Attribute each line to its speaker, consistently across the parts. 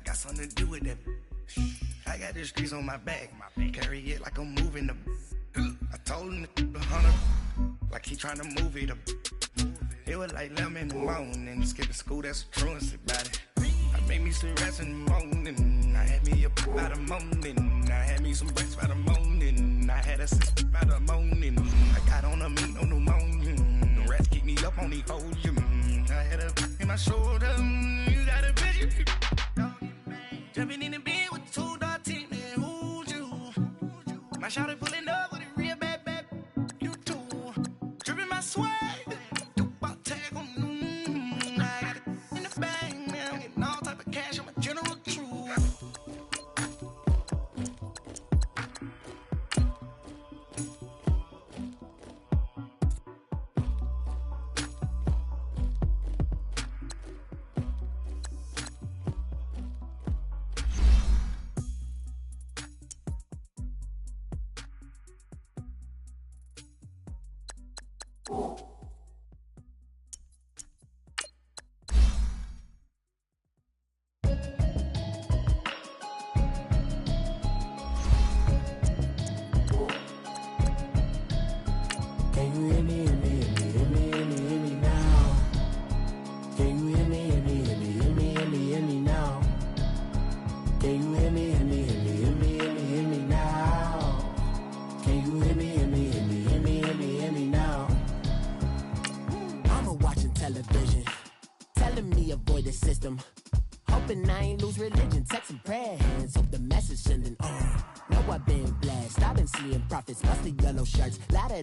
Speaker 1: got something to do with that. I got the streets on my back. Carry it like I'm moving the. I told him the 100, like he trying to move it up. It was like 11 in the morning, skipping school, that's a truancy about it. I made me some rest in the morning. I had me up by the morning. I had me some breakfast by the morning. I had a sister by the morning. I got on a meat on the morning. The rats keep me up on the podium. I had a in my shoulder. You got a bitch. Jumping in the bed with 2 dark teeth, man, who's you? My shawty pulling up with a real bad, you too. Dripping my swag, about tag on I got it in the bag, man, I'm getting all type of cash, I'm a general true.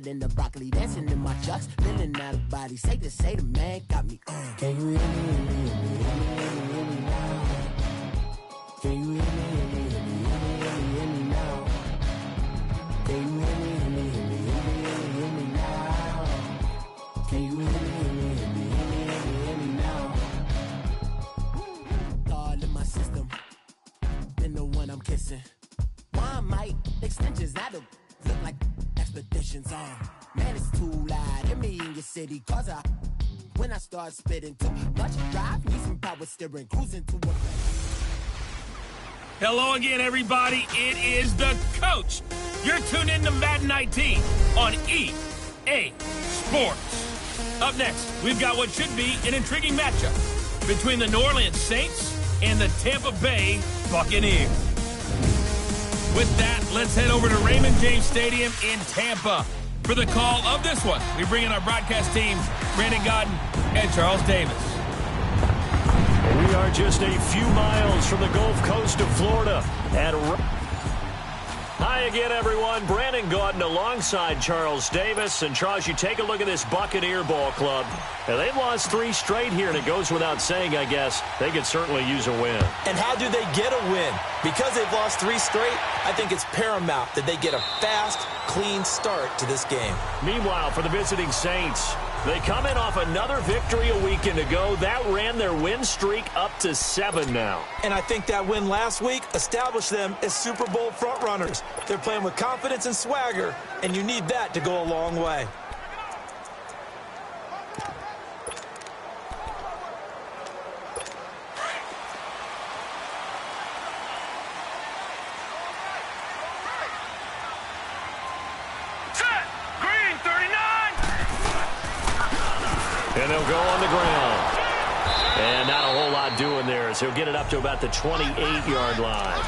Speaker 2: In the broccoli, dancing in my chucks, feeling out of body. Say the man got me. Can you hear me? Hear me now? Can you hear me now? Can you hear me now? Can you hear me now? All in my system, been the one I'm kissing. Why might extensions not look like expeditions on? Man, it's too loud. Hear me in your city, cause when I start spitting too much drive, need some power steering, cruising to a.
Speaker 3: Hello again, everybody. It is the coach. You're tuned in to Madden 19 on EA Sports. Up next, we've got what should be an intriguing matchup between the New Orleans Saints and the Tampa Bay Buccaneers. With that, let's head over to Raymond James Stadium in Tampa. For the call of this one, we bring in our broadcast team, Brandon Godden and Charles Davis.
Speaker 4: We are just a few miles from the Gulf Coast of Florida. Hi again, everyone. Brandon Godden alongside Charles Davis. And, Charles, you take a look at this Buccaneer ball club. And they've lost 3 straight here, and it goes without saying, I guess, they could certainly use a win.
Speaker 5: And how do they get a win? Because they've lost 3 straight, I think it's paramount that they get a fast, clean start to this game.
Speaker 4: Meanwhile, for the visiting Saints, they come in off another victory a weekend ago. That ran their win streak up to 7 now.
Speaker 5: And I think that win last week established them as Super Bowl frontrunners. They're playing with confidence and swagger, and you need that to go a long way.
Speaker 4: And they'll go on the ground. And not a whole lot doing there as he'll get it up to about the 28-yard line.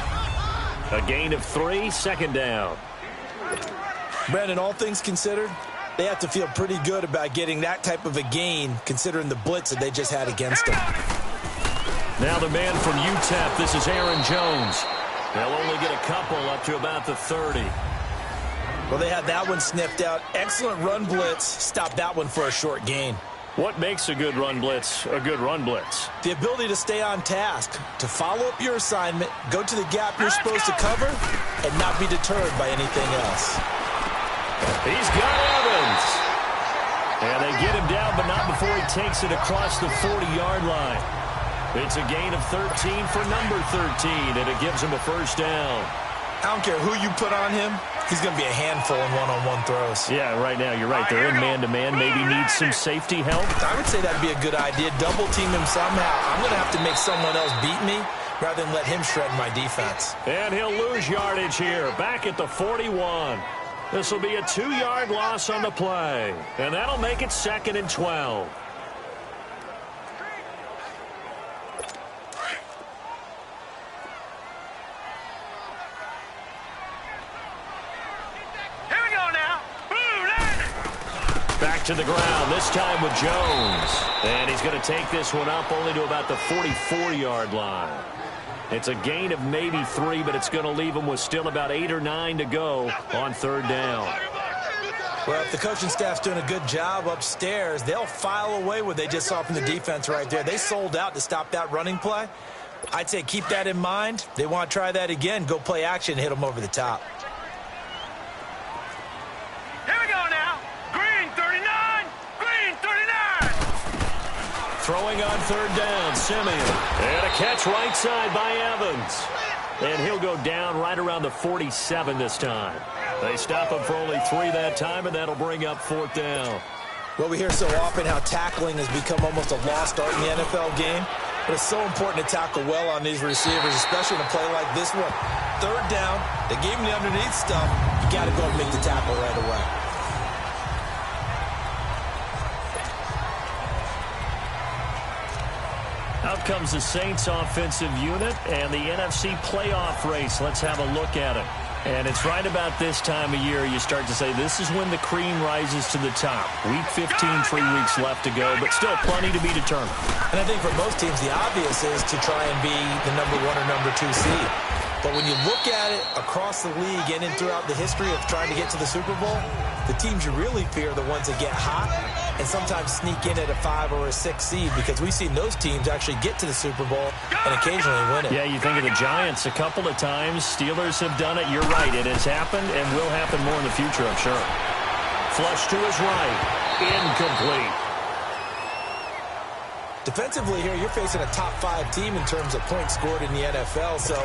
Speaker 4: A gain of 3, second down.
Speaker 5: Brandon, all things considered, they have to feel pretty good about getting that type of a gain considering the blitz that they just had against them.
Speaker 4: Now the man from UTEP, this is Aaron Jones. They'll only get a couple up to about the 30.
Speaker 5: Well, they had that one sniffed out. Excellent run blitz. Stopped that one for a short gain.
Speaker 4: What makes a good run blitz a good run blitz?
Speaker 5: The ability to stay on task, to follow up your assignment, go to the gap you're supposed to cover, and not be deterred by anything else.
Speaker 4: He's got Evans. And they get him down, but not before he takes it across the 40-yard line. It's a gain of 13 for number 13, and it gives him a first down.
Speaker 5: I don't care who you put on him. He's going to be a handful in one-on-one throws.
Speaker 4: Yeah, right now, you're right. They're in man-to-man. Maybe needs some safety help.
Speaker 5: I would say that'd be a good idea. Double team him somehow. I'm going to have to make someone else beat me. rather than let him shred my defense.
Speaker 4: And he'll lose yardage here, back at the 41. This will be a 2-yard loss on the play, and that'll make it 2nd and 12. Back to the ground, this time with Jones. And he's going to take this one up only to about the 44-yard line. It's a gain of maybe 3, but it's going to leave him with still about 8 or 9 to go on 3rd down.
Speaker 5: Well, if the coaching staff's doing a good job upstairs, they'll file away what they just saw from the defense right there. They sold out to stop that running play. I'd say keep that in mind. They want to try that again, go play action, hit them over the top.
Speaker 4: Throwing on 3rd down, Simeon. And a catch right side by Evans. And he'll go down right around the 47 this time. They stop him for only 3 that time, and that'll bring up 4th down.
Speaker 5: Well, we hear so often how tackling has become almost a lost art in the NFL game. But it's so important to tackle well on these receivers, especially in a play like this one. 3rd down, they gave him the underneath stuff. You got to go and make the tackle right away.
Speaker 4: Out comes the Saints offensive unit and the NFC playoff race. Let's have a look at it. And it's right about this time of year you start to say this is when the cream rises to the top. Week 15, 3 weeks left to go, but still plenty to be determined.
Speaker 5: And I think for most teams, the obvious is to try and be the number 1 or number 2 seed. But when you look at it across the league and throughout the history of trying to get to the Super Bowl, the teams you really fear are the ones that get hot and sometimes sneak in at a 5 or a 6 seed, because we've seen those teams actually get to the Super Bowl and occasionally win it.
Speaker 4: Yeah, you think of the Giants a couple of times. Steelers have done it. You're right. It has happened and will happen more in the future, I'm sure. Flush to his right. Incomplete.
Speaker 5: Defensively here, you're facing a top 5 team in terms of points scored in the NFL. So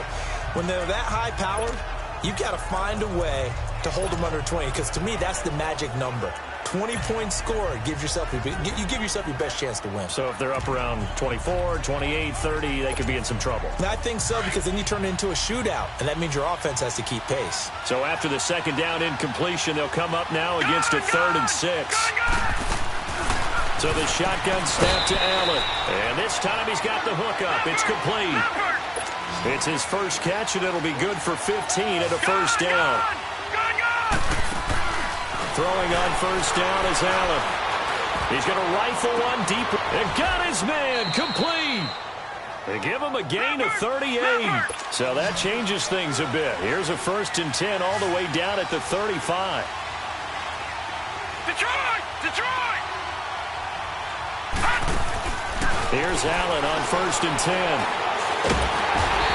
Speaker 5: when they're that high powered, you've got to find a way to hold them under 20, because to me, that's the magic number. 20 points scored, you give yourself your best chance to win.
Speaker 4: So if they're up around 24, 28, 30, they could be in some trouble.
Speaker 5: And I think so, because then you turn it into a shootout, and that means your offense has to keep pace.
Speaker 4: So after the 2nd down incompletion, they'll come up now against a 3rd and 6. So the shotgun snap to Allen. And this time he's got the hook up. It's complete. It's his first catch, and it'll be good for 15 at a 1st down. Throwing on 1st down is Allen. He's going to rifle one deep. And got his man complete. They give him a gain of 38. So that changes things a bit. Here's a 1st and 10 all the way down at the 35. Detroit! Here's Allen on 1st and 10.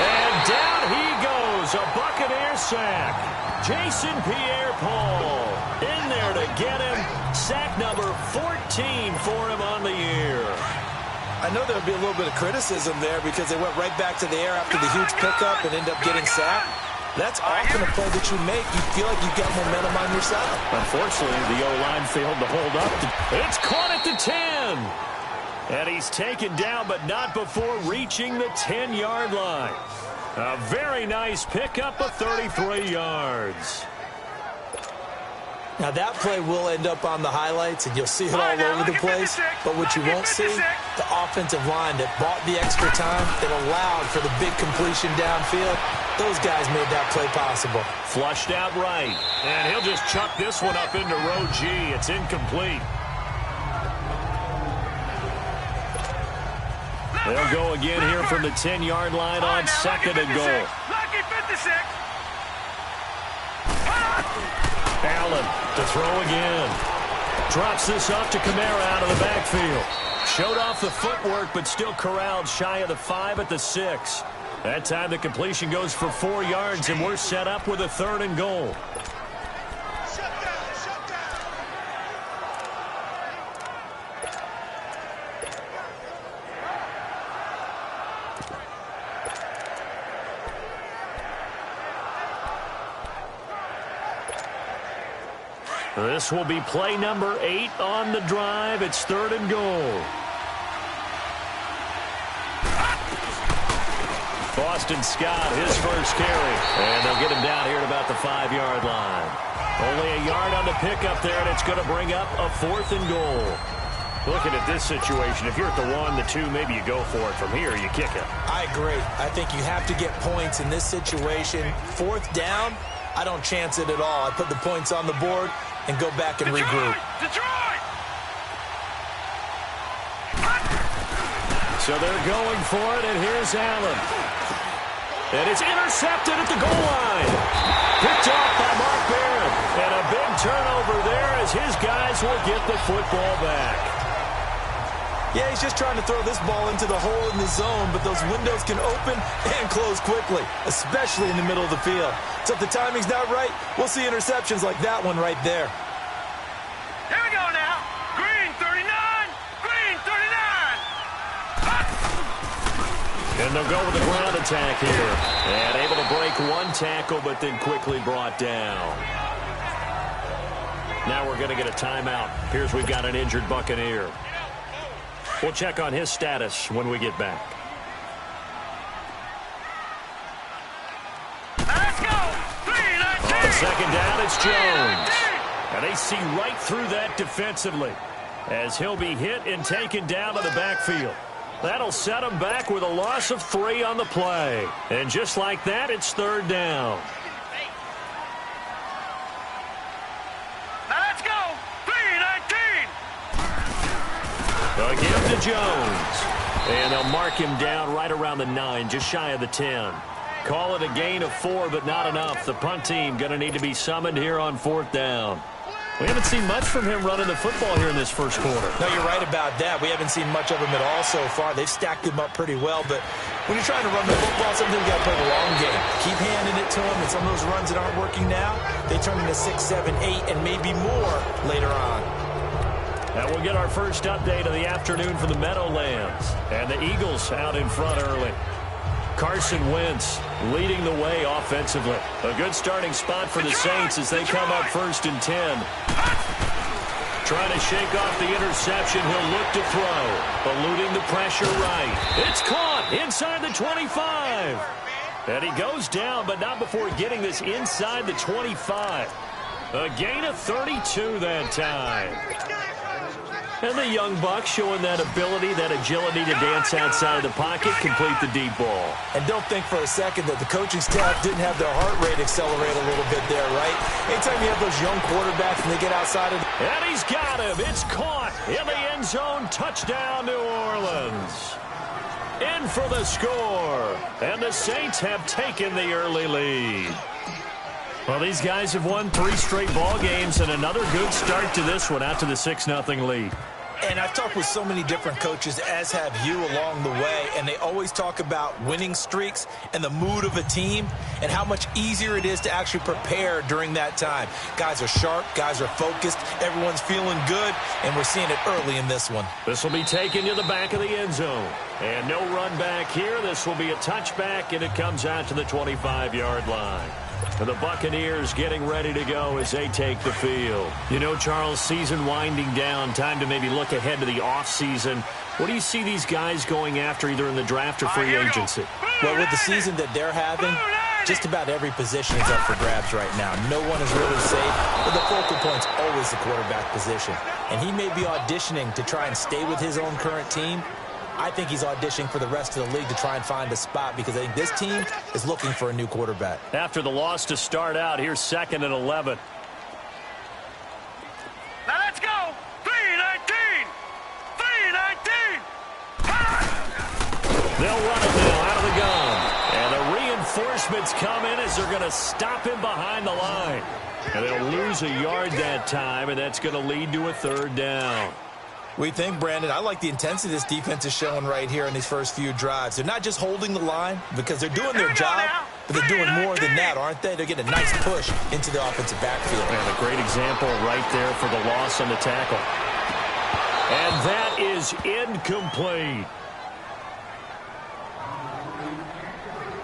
Speaker 4: And down he goes. A Buccaneer sack. Jason Pierre-Paul in there to get him. Sack number 14 for him on the year.
Speaker 5: I know there'll be a little bit of criticism there because they went right back to the air after the huge pickup and end up getting sacked. That's often a play that you make. You feel like you've got momentum on your side.
Speaker 4: Unfortunately, the O-line failed to hold up. It's caught at the 10. And he's taken down, but not before reaching the 10-yard line. A very nice pickup of 33 yards.
Speaker 5: Now, that play will end up on the highlights, and you'll see it all over the place. But what you won't see, the offensive line that bought the extra time, that allowed for the big completion downfield, those guys made that play possible.
Speaker 4: Flushed out right. And he'll just chuck this one up into row G. It's incomplete. They'll go again here from the 10-yard line on 2nd and goal. Allen to throw again. Drops this off to Kamara out of the backfield. Showed off the footwork, but still corralled shy of the 5 at the 6. That time the completion goes for 4 yards, and we're set up with a 3rd and goal. This will be play number 8 on the drive. It's 3rd and goal. Boston Scott, his first carry. And they'll get him down here at about the 5-yard line. Only a yard on the pickup there, and it's going to bring up a 4th and goal. Looking at this situation, if you're at the 1, the 2, maybe you go for it. From here, you kick it.
Speaker 5: I agree. I think you have to get points in this situation. 4th down, I don't chance it at all. I put the points on the board and go back and regroup.
Speaker 3: Detroit!
Speaker 4: So they're going for it, and here's Allen. And it's intercepted at the goal line. Picked off by Mark Barron. And a big turnover there as his guys will get the football back.
Speaker 5: Yeah, he's just trying to throw this ball into the hole in the zone, but those windows can open and close quickly, especially in the middle of the field. So if the timing's not right, we'll see interceptions like that one right there.
Speaker 3: Here we go now. Green 39. Green 39.
Speaker 4: And they'll go with the ground attack here. And able to break one tackle, but then quickly brought down. Now we're going to get a timeout. Here's we've got an injured Buccaneer. We'll check on his status when we get back.
Speaker 3: Let's go.
Speaker 4: On second down, it's Jones. And they see right through that defensively as he'll be hit and taken down to the backfield. That'll set him back with a loss of 3 on the play. And just like that, it's 3rd down.
Speaker 3: Let's go. 3-19.
Speaker 4: A give to Jones. And they'll mark him down right around the 9, just shy of the 10. Call it a gain of 4, but not enough. The punt team going to need to be summoned here on 4th down. We haven't seen much from him running the football here in this first quarter.
Speaker 5: No, you're right about that. We haven't seen much of him at all so far. They've stacked him up pretty well, but when you're trying to run the football, sometimes you got to play the long game. Keep handing it to him, and some of those runs that aren't working now, they turn into 6, 7, 8, and maybe more later on.
Speaker 4: And we'll get our first update of the afternoon from the Meadowlands. And the Eagles out in front early. Carson Wentz leading the way offensively. A good starting spot for the Saints as they come up 1st and 10. Trying to shake off the interception. He'll look to throw. Eluding the pressure right. It's caught inside the 25. And he goes down, but not before getting this inside the 25. A gain of 32 that time. And the young buck showing that ability, that agility to dance outside of the pocket, complete the deep ball.
Speaker 5: And don't think for a second that the coaching staff didn't have their heart rate accelerate a little bit there, right? Anytime you have those young quarterbacks and they get outside of...
Speaker 4: And he's got him. It's caught in the end zone. Touchdown, New Orleans. In for the score. And the Saints have taken the early lead. Well, these guys have won 3 straight ball games and another good start to this one out to the 6-0 lead.
Speaker 5: And I've talked with so many different coaches, as have you along the way, and they always talk about winning streaks and the mood of a team and how much easier it is to actually prepare during that time. Guys are sharp, guys are focused, everyone's feeling good, and we're seeing it early in this one.
Speaker 4: This will be taken to the back of the end zone. And no run back here. This will be a touchback, and it comes out to the 25-yard line. And the Buccaneers getting ready to go as they take the field. You know, Charles, season winding down, time to maybe look ahead to the offseason. What do you see these guys going after either in the draft or free agency?
Speaker 5: Well, with the season that they're having, just about every position is up for grabs right now. No one is really safe, but the focal point's always the quarterback position. And he may be auditioning to try and stay with his own current team. I think he's auditioning for the rest of the league to try and find a spot because I think this team is looking for a new quarterback.
Speaker 4: After the loss to start out, here's 2nd and 11.
Speaker 3: Now let's go. 3-19. 3-19.
Speaker 4: They'll run it now out of the gun. And the reinforcements come in as they're going to stop him behind the line. And they'll lose a yard that time, and that's going to lead to a 3rd down.
Speaker 5: What do you think, Brandon? I like the intensity this defense is showing right here in these first few drives. They're not just holding the line because they're doing their job, but they're doing more than that, aren't they? They're getting a nice push into the offensive backfield.
Speaker 4: And a great example right there for the loss on the tackle. And that is incomplete.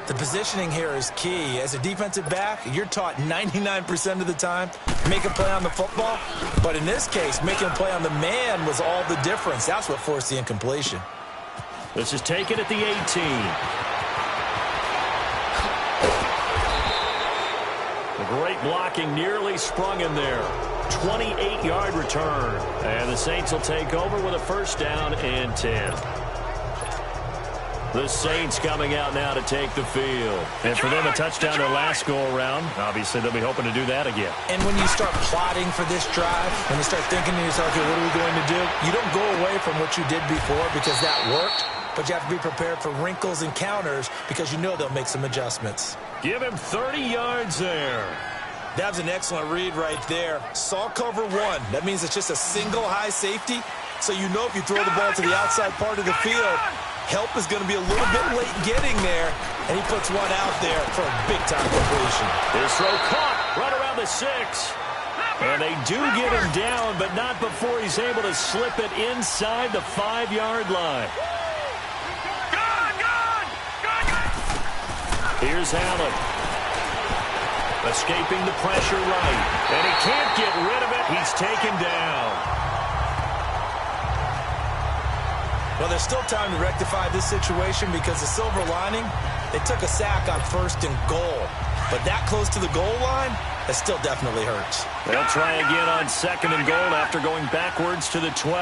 Speaker 5: The positioning here is key. As a defensive back, you're taught 99% of the time, make a play on the football. But in this case, making a play on the man was all the difference. That's what forced the incompletion.
Speaker 4: This is taken at the 18. Great blocking, nearly sprung in there. 28-yard return. And the Saints will take over with a first down and 10. The Saints coming out now to take the field. And for them, a touchdown their last go-around. Obviously, they'll be hoping to do that again.
Speaker 5: And when you start plotting for this drive, when you start thinking to yourself, okay, what are we going to do? You don't go away from what you did before because that worked, but you have to be prepared for wrinkles and counters because you know they'll make some adjustments.
Speaker 4: Give him 30 yards there.
Speaker 5: That was an excellent read right there. Saw cover one. That means it's just a single high safety. So you know if you throw the ball to the outside part of the field, help is going to be a little bit late getting there. And he puts one out there for a big-time completion.
Speaker 4: His throw caught right around the 6. And they do get him down, but not before he's able to slip it inside the 5-yard line. Here's Allen. Escaping the pressure right. And he can't get rid of it. He's taken down.
Speaker 5: Well, there's still time to rectify this situation because the silver lining, they took a sack on 1st and goal. But that close to the goal line, that still definitely hurts.
Speaker 4: They'll try again on 2nd and goal after going backwards to the 12.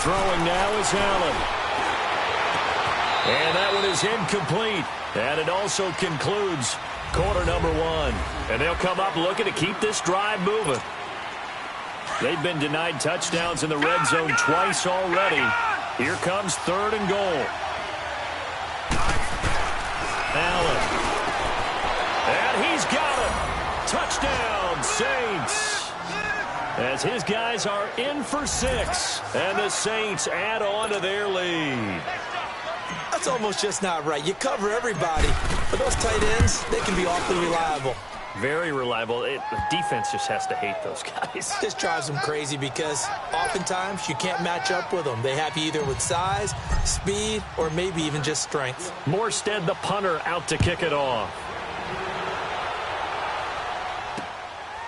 Speaker 4: Throwing now is Allen. And that one is incomplete. And it also concludes quarter number 1. And they'll come up looking to keep this drive moving. They've been denied touchdowns in the red zone twice already. Here comes 3rd and goal. Allen. And he's got him. Touchdown, Saints. As his guys are in for 6. And the Saints add on to their lead.
Speaker 5: That's almost just not right. You cover everybody, but those tight ends, they can be awfully reliable.
Speaker 4: Very reliable. The defense just has to hate those guys.
Speaker 5: This drives them crazy because oftentimes you can't match up with them. They have you either with size, speed, or maybe even just strength.
Speaker 4: Morstead, the punter, out to kick it off.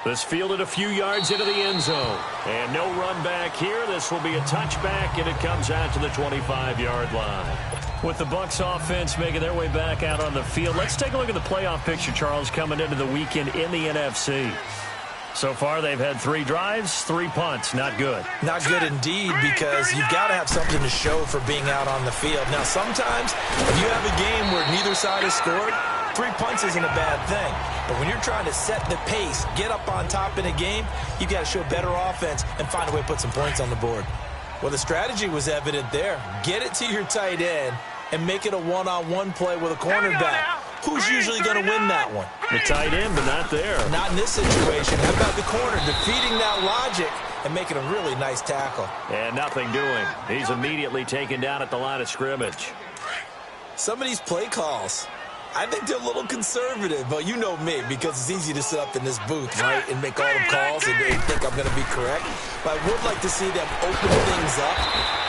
Speaker 4: This fielded a few yards into the end zone. And no run back here. This will be a touchback, and it comes out to the 25-yard line. With the Bucs offense making their way back out on the field, let's take a look at the playoff picture, Charles, coming into the weekend in the NFC. So far, they've had 3 drives, 3 punts. Not good.
Speaker 5: Not good indeed, because you've got to have something to show for being out on the field. Now, sometimes, if you have a game where neither side has scored, 3 punts isn't a bad thing. But when you're trying to set the pace, get up on top in a game, you've got to show better offense and find a way to put some points on the board. Well, the strategy was evident there. Get it to your tight end and make it a one-on-one play with a cornerback. Who's usually going to win that one?
Speaker 4: The tight end, but not there.
Speaker 5: Not in this situation. How about the corner defeating that logic and making a really nice tackle?
Speaker 4: And nothing doing. He's immediately taken down at the line of scrimmage.
Speaker 5: Some of these play calls, I think they're a little conservative, but you know me, because it's easy to sit up in this booth, right, and make all the calls and think I'm going to be correct. But I would like to see them open things up,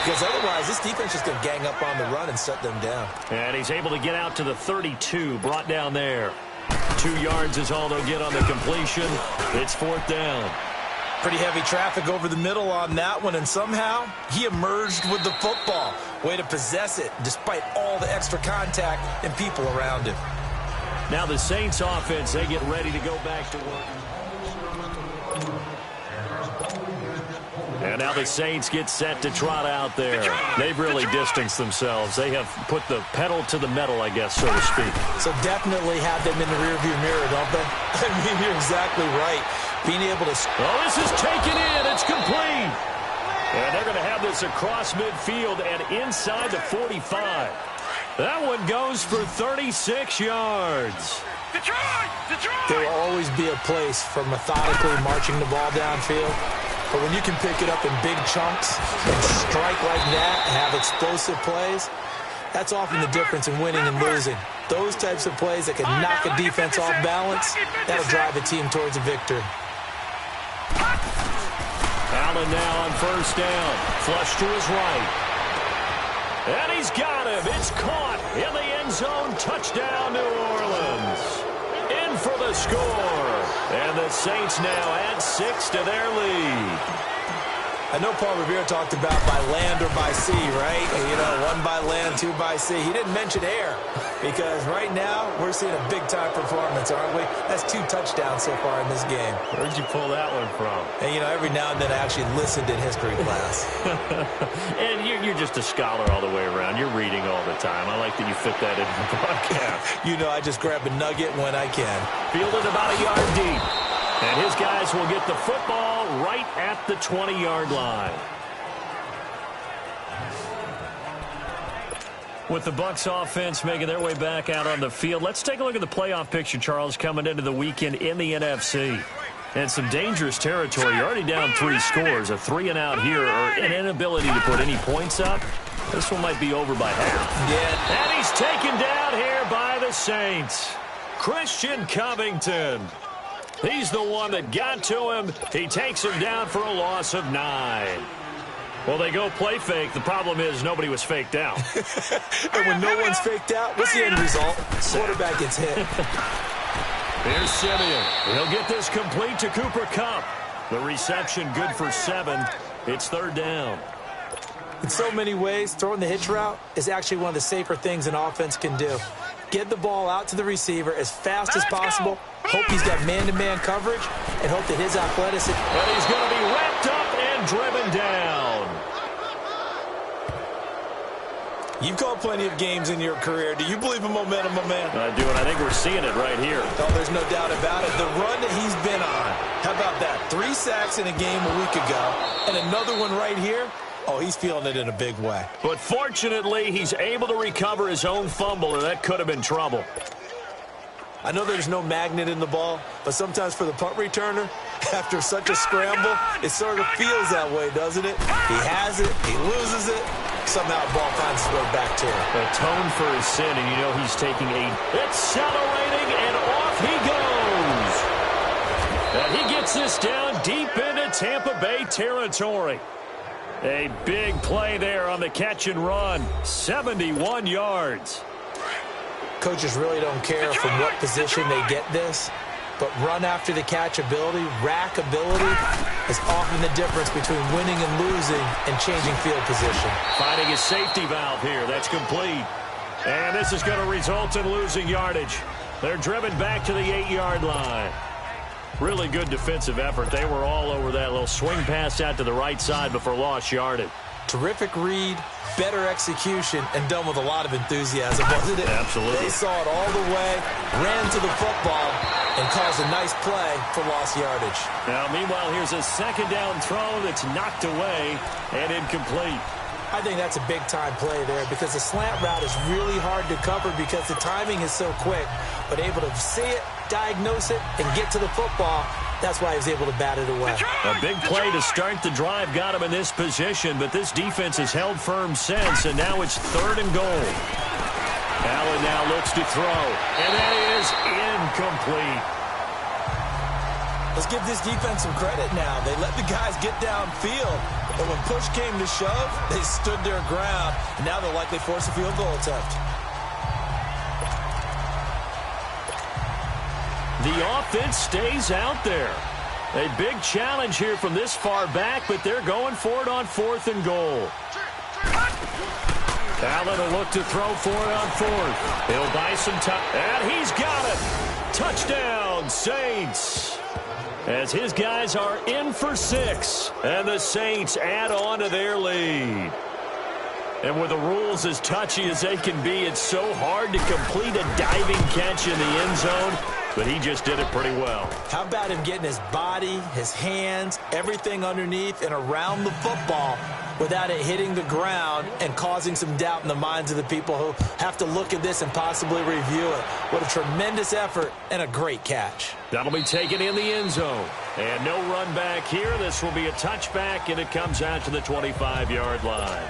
Speaker 5: because otherwise this defense is going to gang up on the run and shut them down.
Speaker 4: And he's able to get out to the 32, brought down there. 2 yards is all they'll get on the completion. It's 4th down.
Speaker 5: Pretty heavy traffic over the middle on that one, and somehow he emerged with the football. Way to possess it, despite all the extra contact and people around him.
Speaker 4: Now the Saints offense, they get ready to go back to work. And now the Saints get set to trot out there. They've really distanced themselves. They have put the pedal to the metal, I guess, so to speak.
Speaker 5: So definitely have them in the rearview mirror, don't they? I mean, you're exactly right. Being able to...
Speaker 4: Oh, this is taken in. It's complete. And they're going to have this across midfield and inside the 45. That one goes for 36 yards.
Speaker 5: There will always be a place for methodically marching the ball downfield. But when you can pick it up in big chunks and strike like that and have explosive plays, that's often the difference in winning and losing. Those types of plays that can knock a defense off balance, that'll drive a team towards a victory.
Speaker 4: Allen now on 1st down. Flush to his right. And he's got him. It's caught in the end zone. Touchdown, New Orleans. In for the score. And the Saints now add 6 to their lead.
Speaker 5: I know Paul Revere talked about by land or by sea, right? You know, 1 by land, 2 by sea. He didn't mention air. because right now we're seeing a big-time performance, aren't we? That's 2 touchdowns so far in this game.
Speaker 4: Where'd you pull that one from?
Speaker 5: And, you know, every now and then I actually listened in history class.
Speaker 4: And you're just a scholar all the way around. You're reading all the time. I like that you fit that into the broadcast.
Speaker 5: You know, I just grab a nugget when I can.
Speaker 4: Fielded about a yard deep. And his guys will get the football right at the 20-yard line. With the Bucs offense making their way back out on the field, let's take a look at the playoff picture, Charles, coming into the weekend in the NFC. And some dangerous territory. You're already down 3 scores. A 3-and-out here, or an inability to put any points up. This one might be over by half.
Speaker 5: Yeah.
Speaker 4: And he's taken down here by the Saints. Christian Covington. He's the one that got to him. He takes him down for a loss of 9. Well, they go play fake. The problem is nobody was faked out.
Speaker 5: And when no one's faked out, what's the end result? Quarterback gets hit.
Speaker 4: Here's Simeon. He'll get this complete to Cooper Kupp. The reception good for 7. It's 3rd down.
Speaker 5: In so many ways, throwing the hitch route is actually one of the safer things an offense can do. Get the ball out to the receiver as fast as possible. Hope he's got man-to-man coverage, and hope that his athleticism...
Speaker 4: But he's going to be wrapped up and driven down.
Speaker 5: You've called plenty of games in your career. Do you believe in momentum, my man?
Speaker 4: I do, and I think we're seeing it right here.
Speaker 5: Oh, there's no doubt about it. The run that he's been on. How about that? 3 sacks in a game a week ago, and another one right here. Oh, he's feeling it in a big way.
Speaker 4: But fortunately, he's able to recover his own fumble, and that could have been trouble.
Speaker 5: I know there's no magnet in the ball, but sometimes for the punt returner, after such a scramble, it sort of feels that way, doesn't it? He has it, he loses it, somehow the ball finds its way back to him.
Speaker 4: Atone for his sin, and you know he's taking accelerating, and off he goes. And he gets this down deep into Tampa Bay territory. A big play there on the catch and run. 71 yards.
Speaker 5: Coaches really don't care from what position they get this, but run after the catch ability, rack ability, is often the difference between winning and losing and changing field position.
Speaker 4: Finding his safety valve here. That's complete. And this is going to result in losing yardage. They're driven back to the 8-yard line. Really good defensive effort. They were all over that little swing pass out to the right side before lost yardage.
Speaker 5: Terrific read, better execution, and done with a lot of enthusiasm, wasn't it?
Speaker 4: Absolutely.
Speaker 5: They saw it all the way, ran to the football, and caused a nice play for lost yardage.
Speaker 4: Now, meanwhile, here's a 2nd down throw that's knocked away and incomplete.
Speaker 5: I think that's a big-time play there because the slant route is really hard to cover because the timing is so quick. But able to see it, diagnose it, and get to the football, that's why he was able to bat it away.
Speaker 4: A big play to start the drive got him in this position, but this defense has held firm since, and now it's 3rd and goal. Allen now looks to throw, and that is incomplete.
Speaker 5: Let's give this defense some credit now. They let the guys get downfield, but when push came to shove, they stood their ground, and now they'll likely force a field goal attempt.
Speaker 4: The offense stays out there. A big challenge here from this far back, but they're going for it on 4th and goal. Allen will look to throw for it on 4th. He'll buy some time, and he's got it. Touchdown, Saints. As his guys are in for 6, and the Saints add on to their lead. And with the rules as touchy as they can be, it's so hard to complete a diving catch in the end zone, but he just did it pretty well.
Speaker 5: How about him getting his body, his hands, everything underneath and around the football without it hitting the ground and causing some doubt in the minds of the people who have to look at this and possibly review it. What a tremendous effort and a great catch.
Speaker 4: That'll be taken in the end zone. And no run back here. This will be a touchback, and it comes out to the 25-yard line.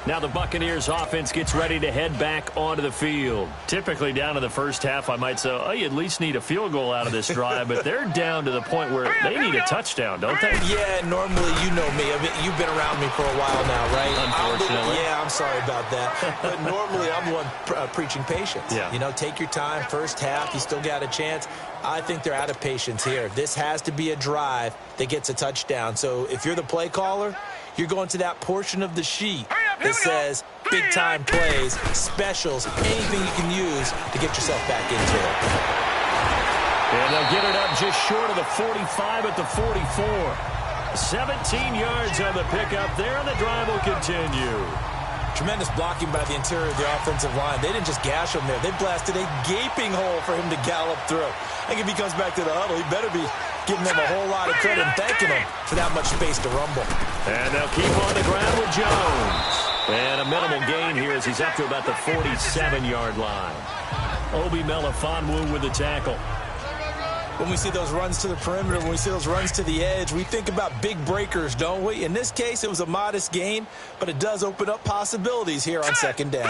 Speaker 4: Now the Buccaneers offense gets ready to head back onto the field. Typically down in the first half, I might say, oh, you at least need a field goal out of this drive, but they're down to the point where they need a touchdown, don't they?
Speaker 5: Yeah, normally you know me. I mean, you've been around me for a while now, right?
Speaker 4: Unfortunately.
Speaker 5: Yeah, I'm sorry about that. But normally I'm the one preaching patience.
Speaker 4: Yeah.
Speaker 5: You know, take your time. First half, you still got a chance. I think they're out of patience here. This has to be a drive that gets a touchdown. So if you're the play caller, you're going to that portion of the sheet that says big-time plays, specials, anything you can use to get yourself back into it.
Speaker 4: And they'll get it up just short of the 45 at the 44. 17 yards on the pickup there, and the drive will continue.
Speaker 5: Tremendous blocking by the interior of the offensive line. They didn't just gash him there. They blasted a gaping hole for him to gallop through. I think if he comes back to the huddle, he better be giving them a whole lot of credit and thanking them for that much space to rumble.
Speaker 4: And they'll keep on the ground with Jones. And a minimal gain here as he's up to about the 47-yard line. Obi Melifonwu with the tackle.
Speaker 5: When we see those runs to the perimeter, when we see those runs to the edge, we think about big breakers, don't we? In this case, it was a modest gain, but it does open up possibilities here on second down.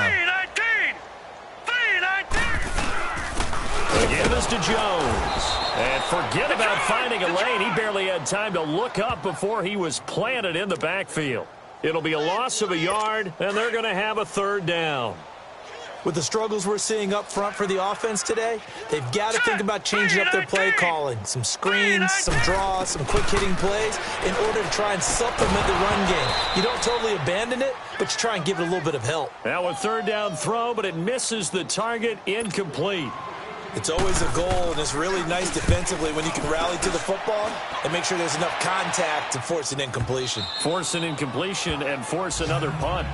Speaker 4: Give this to Jones. And forget about finding a lane. He barely had time to look up before he was planted in the backfield. It'll be a loss of a yard, and they're going to have a third down.
Speaker 5: With the struggles we're seeing up front for the offense today, they've got to think about changing up their play calling. Some screens, some draws, some quick-hitting plays in order to try and supplement the run game. You don't totally abandon it, but you try and give it a little bit of help.
Speaker 4: Now a third down throw, but it misses the target, incomplete.
Speaker 5: It's always a goal, and it's really nice defensively when you can rally to the football and make sure there's enough contact to force an incompletion.
Speaker 4: Force an incompletion and force another punt.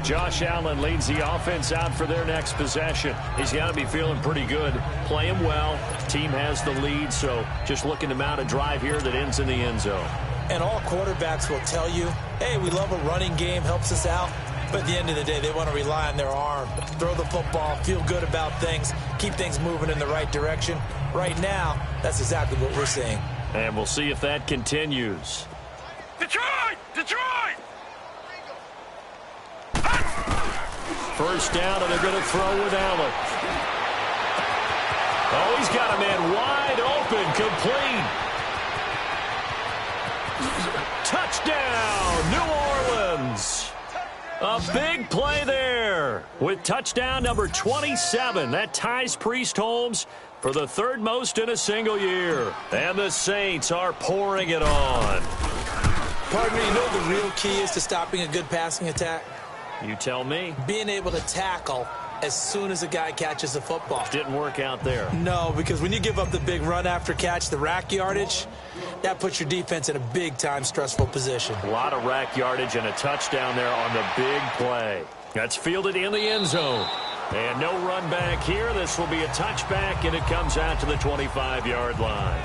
Speaker 4: Josh Allen leads the offense out for their next possession. He's got to be feeling pretty good, playing well. Team has the lead, so just looking to mount a drive here that ends in the end zone.
Speaker 5: And all quarterbacks will tell you, hey, we love a running game, helps us out. But at the end of the day, they want to rely on their arm, throw the football, feel good about things, keep things moving in the right direction. Right now, that's exactly what we're seeing.
Speaker 4: And we'll see if that continues.
Speaker 3: Detroit! Detroit!
Speaker 4: First down, and they're going to throw with Allen. Oh, he's got a man wide open, complete. Touchdown, New Orleans. A big play there with touchdown number 27. That ties Priest Holmes for the third most in a single year. And the Saints are pouring it on.
Speaker 5: Pardon me, you know the real key is to stopping a good passing attack?
Speaker 4: You tell me.
Speaker 5: Being able to tackle as soon as a guy catches the football.
Speaker 4: Didn't work out there.
Speaker 5: No, because when you give up the big run after catch, the rack yardage, that puts your defense in a big-time stressful position.
Speaker 4: A lot of rack yardage and a touchdown there on the big play. That's fielded in the end zone. And no run back here. This will be a touchback, and it comes out to the 25-yard line.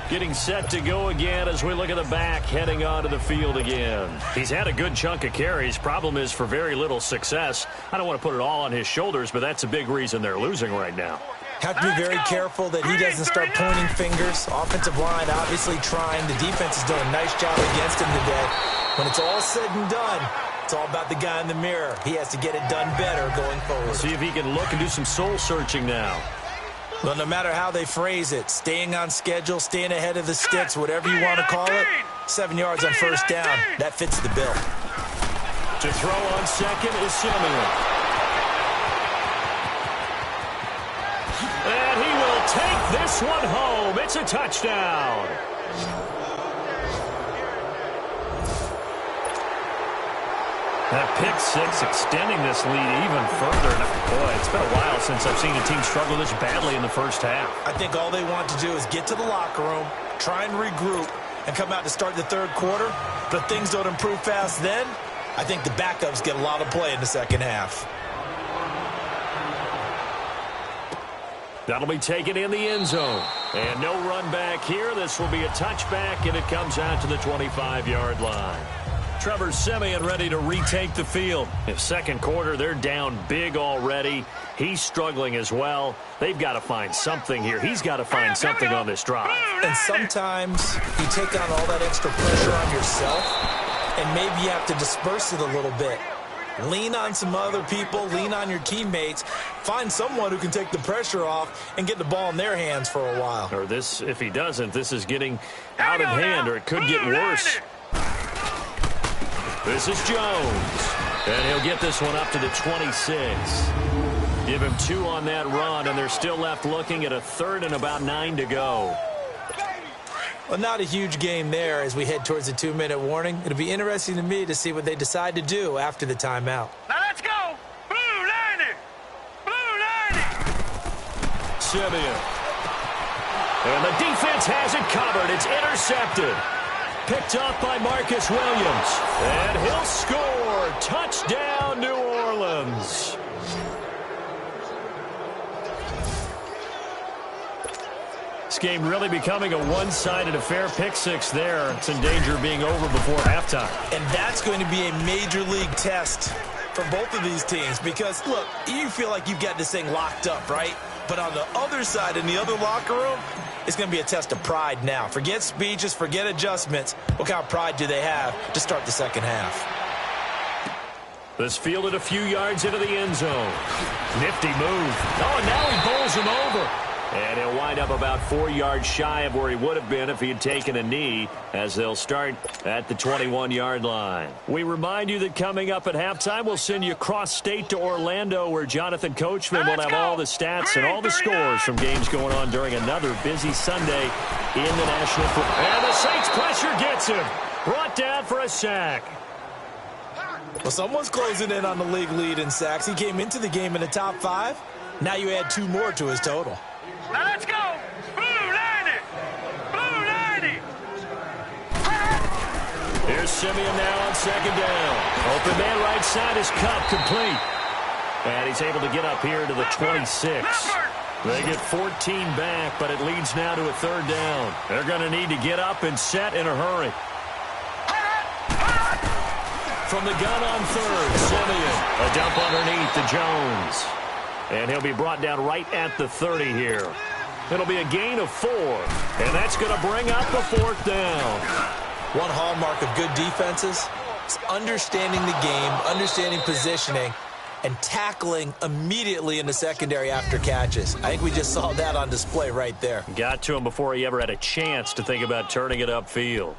Speaker 4: Getting set to go again as we look at the back, heading onto the field again. He's had a good chunk of carries. Problem is for very little success. I don't want to put it all on his shoulders, but that's a big reason they're losing right now.
Speaker 5: Have to be very careful that he doesn't start pointing fingers. Offensive line obviously trying. The defense is doing a nice job against him today. When it's all said and done, it's all about the guy in the mirror. He has to get it done better going forward.
Speaker 4: See if he can look and do some soul searching now.
Speaker 5: Well, no matter how they phrase it, staying on schedule, staying ahead of the sticks, whatever you want to call it, 7 yards on first down, that fits the bill.
Speaker 4: To throw on second is Simeon. And he will take this one home. It's a touchdown. That pick six extending this lead even further. Boy, it's been a while since I've seen a team struggle this badly in the first half.
Speaker 5: I think all they want to do is get to the locker room, try and regroup, and come out to start the third quarter. But things don't improve fast then. I think the backups get a lot of play in the second half.
Speaker 4: That'll be taken in the end zone. And no run back here. This will be a touchback, and it comes out to the 25-yard line. Trevor Siemian ready to retake the field. In second quarter, they're down big already. He's struggling as well. They've got to find something here. He's got to find something on this drive.
Speaker 5: And sometimes you take on all that extra pressure on yourself, and maybe you have to disperse it a little bit. Lean on some other people. Lean on your teammates. Find someone who can take the pressure off and get the ball in their hands for a while.
Speaker 4: Or this, if he doesn't, this is getting out of hand, or it could get worse. This is Jones, and he'll get this one up to the 26. Give him 2 on that run, and they're still left looking at a third and about 9 to go.
Speaker 5: Well, not a huge game there as we head towards the 2-minute warning. It'll be interesting to me to see what they decide to do after the timeout.
Speaker 3: Now let's go! Blue 90! Blue 90!
Speaker 4: Simeon. And the defense has it covered. It's intercepted. Picked up by Marcus Williams. And he'll score. Touchdown, New Orleans. This game really becoming a one-sided affair. Pick six there. It's in danger of being over before halftime.
Speaker 5: And that's going to be a major league test for both of these teams because, look, you feel like you've got this thing locked up, right? But on the other side, in the other locker room, it's going to be a test of pride now. Forget speeches, forget adjustments. What kind of pride do they have to start the second half?
Speaker 4: This fielded a few yards into the end zone. Nifty move. Oh, and now he bowls him over. And he'll wind up about 4 yards shy of where he would have been if he had taken a knee, as they'll start at the 21-yard line. We remind you that coming up at halftime, we'll send you cross-state to Orlando, where Jonathan Coachman will have all the stats and all the scores from games going on during another busy Sunday in the National Football. And the Saints pressure gets him. Brought down for a sack.
Speaker 5: Well, someone's closing in on the league lead in sacks. He came into the game in the top 5. Now you add 2 more to his total.
Speaker 3: Now let's go! Blue 90! Blue 90!
Speaker 4: Here's Simeon now on second down. Open man right side is Cup complete. And he's able to get up here to the 26. They get 14 back, but it leads now to a third down. They're going to need to get up and set in a hurry. From the gun on third, Simeon. A dump underneath to Jones. And he'll be brought down right at the 30 here. It'll be a gain of 4. And that's going to bring up the 4th down.
Speaker 5: One hallmark of good defenses is understanding the game, understanding positioning, and tackling immediately in the secondary after catches. I think we just saw that on display right there.
Speaker 4: Got to him before he ever had a chance to think about turning it upfield.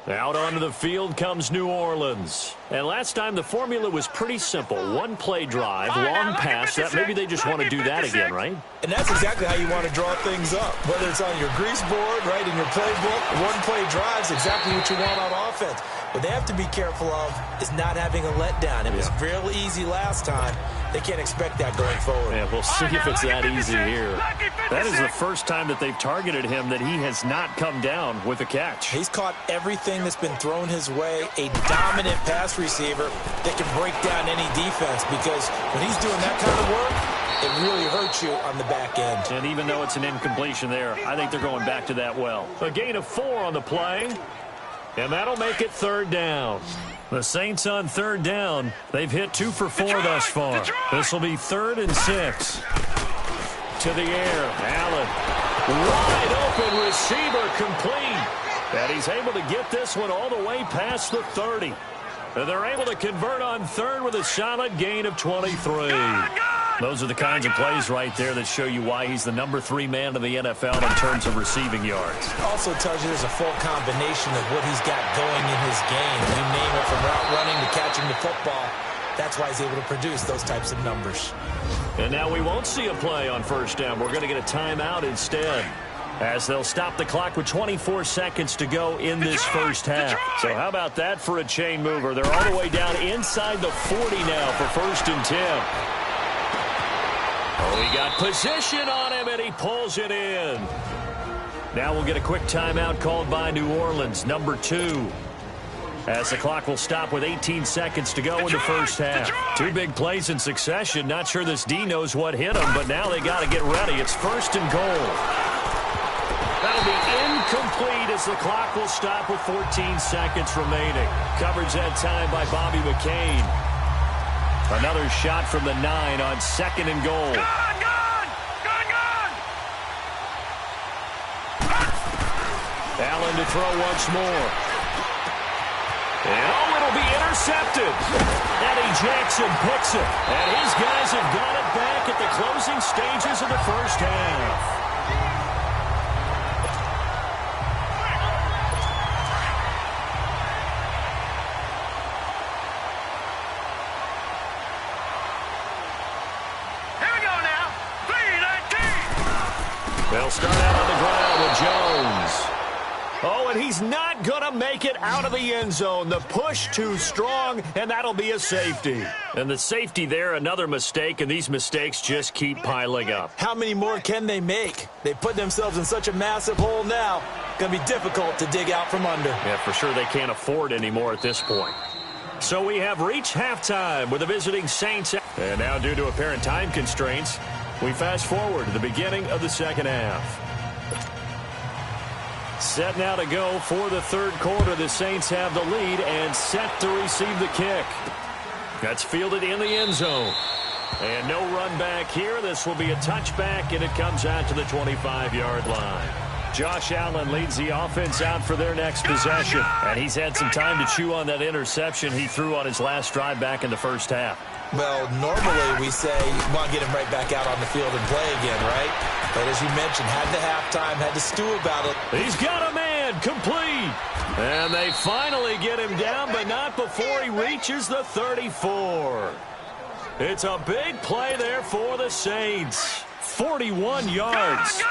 Speaker 4: Out onto the field comes New Orleans. And last time the formula was pretty simple. One play drive, long pass. That maybe they just want to do that again, right?
Speaker 5: And that's exactly how you want to draw things up. Whether it's on your grease board, right, in your playbook, one play drive is exactly what you want on offense. What they have to be careful of is not having a letdown. It was real easy last time. They can't expect that going forward.
Speaker 4: Yeah, we'll see if it's that easy here. That is the first time that they've targeted him that he has not come down with a catch.
Speaker 5: He's caught everything that's been thrown his way. A dominant pass receiver that can break down any defense because when he's doing that kind of work, it really hurts you on the back end.
Speaker 4: And even though it's an incompletion there, I think they're going back to that well. A gain of 4 on the play. And that'll make it third down. The Saints on third down. They've hit 2 for 4 thus far. This will be 3rd and 6. To the air. Allen. Wide open receiver complete. And he's able to get this one all the way past the 30. And they're able to convert on third with a solid gain of 23. Those are the kinds of plays right there that show you why he's the number 3 man in the NFL in terms of receiving yards.
Speaker 5: Also tells you there's a full combination of what he's got going in his game. You name it, from route running to catching the football. That's why he's able to produce those types of numbers.
Speaker 4: And now we won't see a play on first down. We're going to get a timeout instead, as they'll stop the clock with 24 seconds to go in this first half. So how about that for a chain mover? They're all the way down inside the 40 now for 1st and 10. Oh, he got position on him, and he pulls it in. Now we'll get a quick timeout called by New Orleans, number 2. As the clock will stop with 18 seconds to go in the first half. 2 big plays in succession. Not sure this D knows what hit him, but now they got to get ready. It's 1st and goal. That'll be incomplete as the clock will stop with 14 seconds remaining. Coverage that time by Bobby McCain. Another shot from the 9 on 2nd and goal. Allen to throw once more. And oh, it'll be intercepted. Eddie Jackson picks it. And his guys have got it back at the closing stages of the first half. They'll start out on the Oh, and he's not going to make it out of the end zone. The push too strong, and that'll be a safety. And the safety there, another mistake, and these mistakes just keep piling up.
Speaker 5: How many more can they make? They put themselves in such a massive hole now. Going to be difficult to dig out from under.
Speaker 4: Yeah, for sure they can't afford anymore at this point. So we have reached halftime with the visiting Saints. And now, due to apparent time constraints, we fast forward to the beginning of the second half. Set now to go for the third quarter. The Saints have the lead and set to receive the kick. That's fielded in the end zone. And no run back here. This will be a touchback, and it comes out to the 25-yard line. Josh Allen leads the offense out for their next possession. And he's had some time to chew on that interception he threw on his last drive back in the first half.
Speaker 5: Well, normally we say, well, get him right back out on the field and play again, right? But as you mentioned, had the halftime, had to stew about it.
Speaker 4: He's got a man, complete. And they finally get him down, but not before he reaches the 34. It's a big play there for the Saints. 41 yards.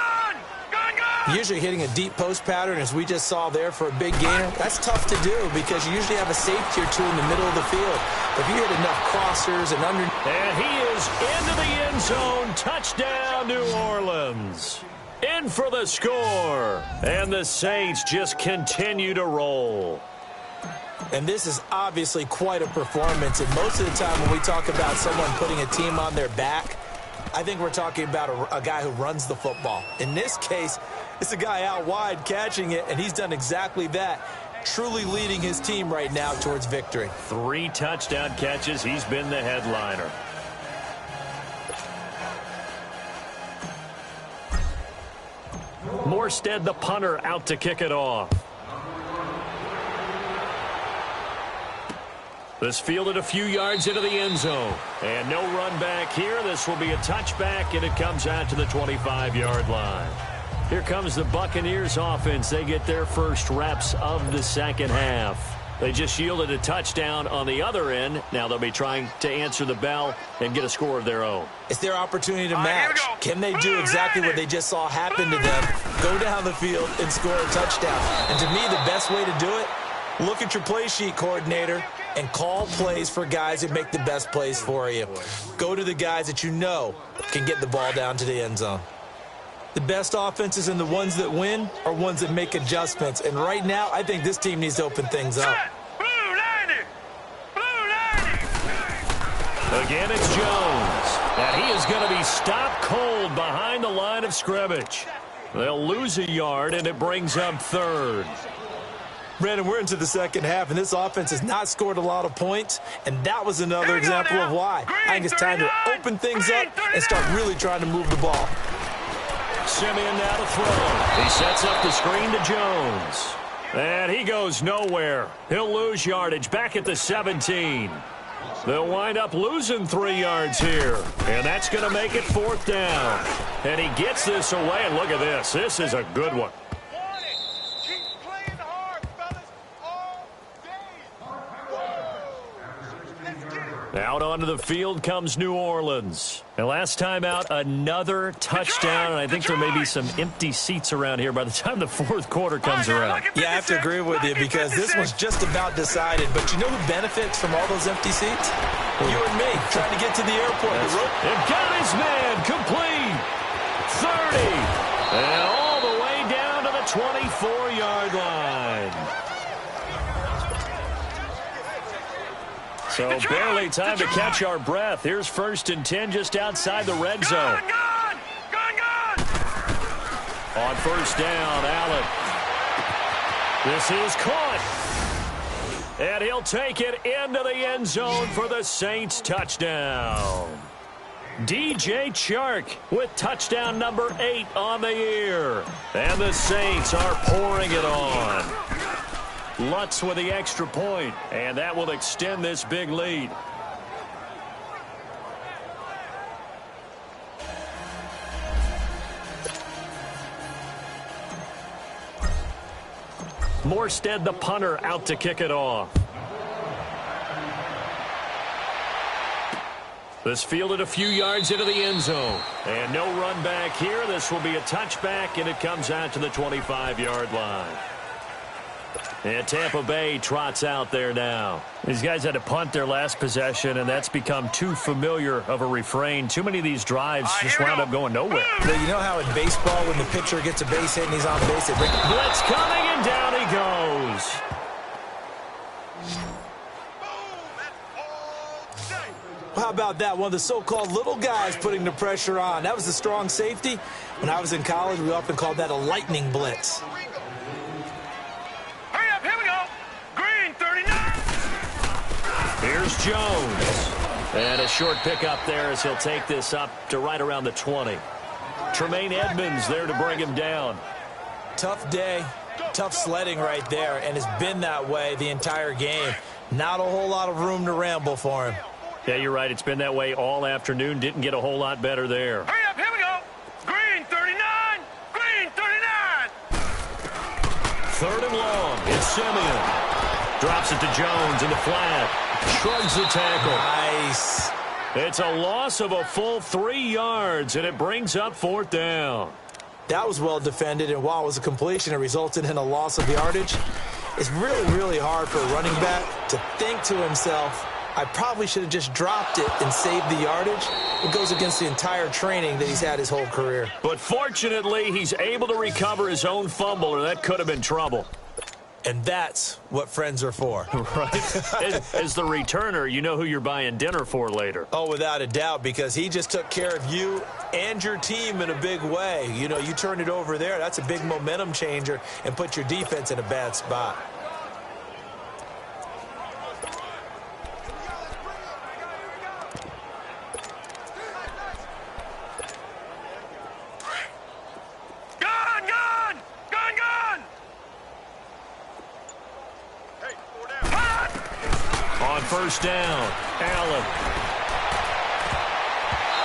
Speaker 5: Usually hitting a deep post pattern, as we just saw there for a big gainer, that's tough to do because you usually have a safety or two in the middle of the field. But if you hit enough crossers and under...
Speaker 4: And he is into the end zone. Touchdown, New Orleans. In for the score. And the Saints just continue to roll.
Speaker 5: And this is obviously quite a performance. And most of the time when we talk about someone putting a team on their back, I think we're talking about a guy who runs the football. In this case, it's a guy out wide catching it, and he's done exactly that, truly leading his team right now towards victory.
Speaker 4: 3 touchdown catches. He's been the headliner. Morstead, the punter, out to kick it off. This fielded a few yards into the end zone. And no run back here. This will be a touchback, and it comes out to the 25-yard line. Here comes the Buccaneers offense. They get their first reps of the second half. They just yielded a touchdown on the other end. Now they'll be trying to answer the bell and get a score of their own.
Speaker 5: It's their opportunity to match. Can they do exactly what they just saw happen to them? Go down the field and score a touchdown. And to me, the best way to do it, look at your play sheet coordinator and call plays for guys who make the best plays for you. Go to the guys that you know can get the ball down to the end zone. The best offenses and the ones that win are ones that make adjustments. And right now, I think this team needs to open things up.
Speaker 4: Again, it's Jones. And he is going to be stopped cold behind the line of scrimmage. They'll lose a yard, and it brings up third.
Speaker 5: Brandon, we're into the second half, and this offense has not scored a lot of points, and that was another example of why. I think it's time to open things up and start really trying to move the ball.
Speaker 4: Simeon now to throw. He sets up the screen to Jones. And he goes nowhere. He'll lose yardage back at the 17. They'll wind up losing 3 yards here. And that's going to make it 4th down. And he gets this away, and look at this. This is a good one. Out onto the field comes New Orleans. And last time out, another touchdown. And I think there may be some empty seats around here by the time the 4th quarter comes around.
Speaker 5: Yeah, I have to agree with you because this was just about decided. But you know who benefits from all those empty seats? You and me, trying to get to the airport.
Speaker 4: And got his man complete. 30. And all the way down to the 24-yard line. So barely time to catch our breath. Here's 1st and 10 just outside the red zone. On 1st down, Allen. This is caught. And he'll take it into the end zone for the Saints touchdown. DJ Chark with touchdown number 8 on the year. And the Saints are pouring it on. Lutz with the extra point, and that will extend this big lead. Morstead, the punter, out to kick it off. This fielded a few yards into the end zone. And no run back here. This will be a touchback, and it comes out to the 25-yard line. And Tampa Bay trots out there now. These guys had to punt their last possession, and that's become too familiar of a refrain. Too many of these drives just wound up going nowhere.
Speaker 5: But you know how in baseball, when the pitcher gets a base hit and he's on base, they bring
Speaker 4: blitz coming, and down he goes.
Speaker 5: How about that? One of the so-called little guys putting the pressure on. That was the strong safety. When I was in college, we often called that a lightning blitz.
Speaker 3: Hurry up, here we go. Green 39.
Speaker 4: Here's Jones. And a short pickup there as he'll take this up to right around the 20. Tremaine Edmonds there to bring him down.
Speaker 5: Tough day, tough sledding right there, and it's been that way the entire game. Not a whole lot of room to ramble for him.
Speaker 4: Yeah, you're right. It's been that way all afternoon. Didn't get a whole lot better there.
Speaker 3: Hurry up, here we go. Green 39. Green 39.
Speaker 4: Third and long. It's Simeon. Drops it to Jones in the flat. Shrugs the tackle.
Speaker 5: Nice.
Speaker 4: It's a loss of a full 3 yards, and it brings up fourth down.
Speaker 5: That was well defended, and while it was a completion, it resulted in a loss of yardage. It's really, really hard for a running back to think to himself, I probably should have just dropped it and saved the yardage. It goes against the entire training that he's had his whole career.
Speaker 4: But fortunately, he's able to recover his own fumble, or that could have been trouble.
Speaker 5: And that's what friends are for.
Speaker 4: Right? As the returner, you know who you're buying dinner for later.
Speaker 5: Oh, without a doubt, because he just took care of you and your team in a big way. You know, you turn it over there, that's a big momentum changer and put your defense in a bad spot.
Speaker 4: First down, Allen.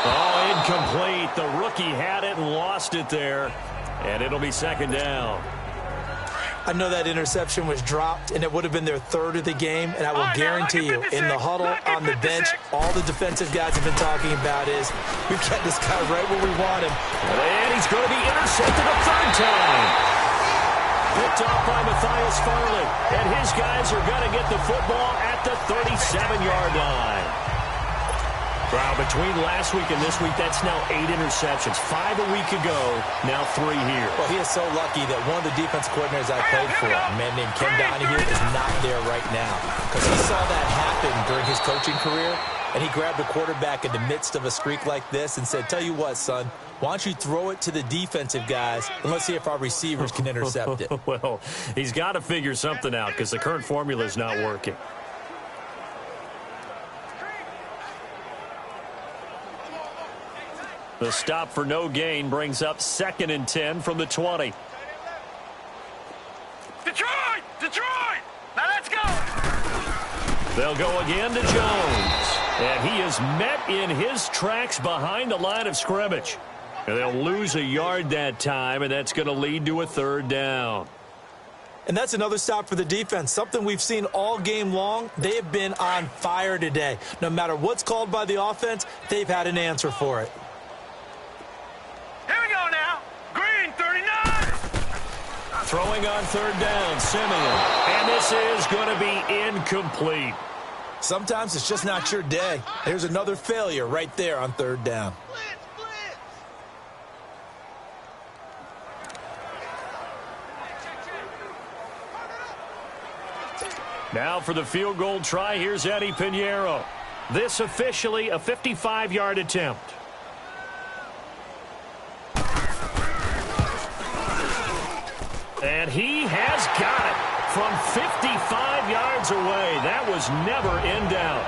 Speaker 4: Oh, incomplete. The rookie had it and lost it there. And it'll be second down.
Speaker 5: I know that interception was dropped, and it would have been their third of the game. And I will guarantee you, in the huddle, on the bench, all the defensive guys have been talking about is, we've got this guy right where we want him.
Speaker 4: And he's going to be intercepted a third time. Picked off by Matthias Farley, and his guys are going to get the football at the 37-yard line. Wow, between last week and this week, that's now 8 interceptions. 5 a week ago, now 3 here.
Speaker 5: Well, he is so lucky that one of the defense coordinators I played for, a man named Ken Donahue, is not there right now. Because he saw that happen during his coaching career, and he grabbed the quarterback in the midst of a streak like this and said, tell you what, son, why don't you throw it to the defensive guys, and let's see if our receivers can intercept it.
Speaker 4: Well, he's got to figure something out because the current formula is not working. The stop for no gain brings up 2nd and 10 from the 20.
Speaker 3: Detroit! Detroit! Now let's go!
Speaker 4: They'll go again to Jones. And he is met in his tracks behind the line of scrimmage. And they'll lose a yard that time, and that's going to lead to a third down.
Speaker 5: And that's another stop for the defense. Something we've seen all game long. They have been on fire today. No matter what's called by the offense, they've had an answer for it.
Speaker 3: Here we go now. Green 39.
Speaker 4: Throwing on third down, Simeon. And this is going to be incomplete.
Speaker 5: Sometimes it's just not your day. There's another failure right there on third down.
Speaker 4: Now for the field goal try, here's Eddie Pinheiro. This officially a 55-yard attempt. And he has got it from 55 yards away. That was never in doubt.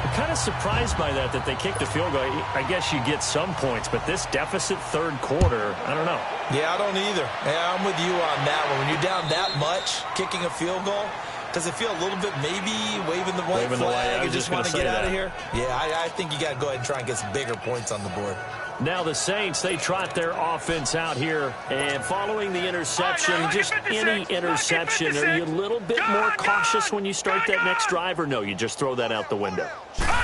Speaker 4: I'm kind of surprised by that they kicked a field goal. I guess you get some points, but this deficit third quarter, I don't know.
Speaker 5: Yeah, I don't either. Yeah, I'm with you on that one. When you're down that much, kicking a field goal, does it feel a little bit maybe waving the white flag and just want to get out of here? Yeah, I think you got to go ahead and try and get some bigger points on the board.
Speaker 4: Now the Saints, they trot their offense out here. And following the interception, just any interception, are you a little bit more cautious when you start that next drive? Or no, you just throw that out the window?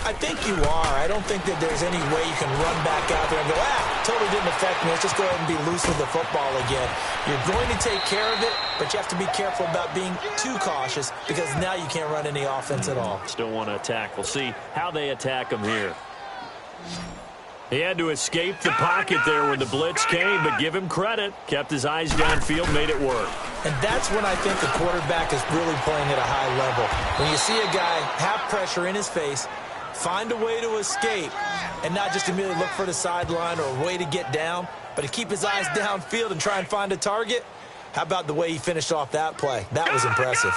Speaker 5: I think you are. I don't think that there's any way you can run back out there and go, totally didn't affect me. Let's just go ahead and be loose with the football again. You're going to take care of it, but you have to be careful about being too cautious because now you can't run any offense at all.
Speaker 4: Still want to attack. We'll see how they attack him here. He had to escape the pocket there when the blitz came, but give him credit. Kept his eyes downfield, made it work.
Speaker 5: And that's when I think the quarterback is really playing at a high level. When you see a guy have pressure in his face, find a way to escape, and not just immediately look for the sideline or a way to get down, but to keep his eyes downfield and try and find a target. How about the way he finished off that play? That was impressive.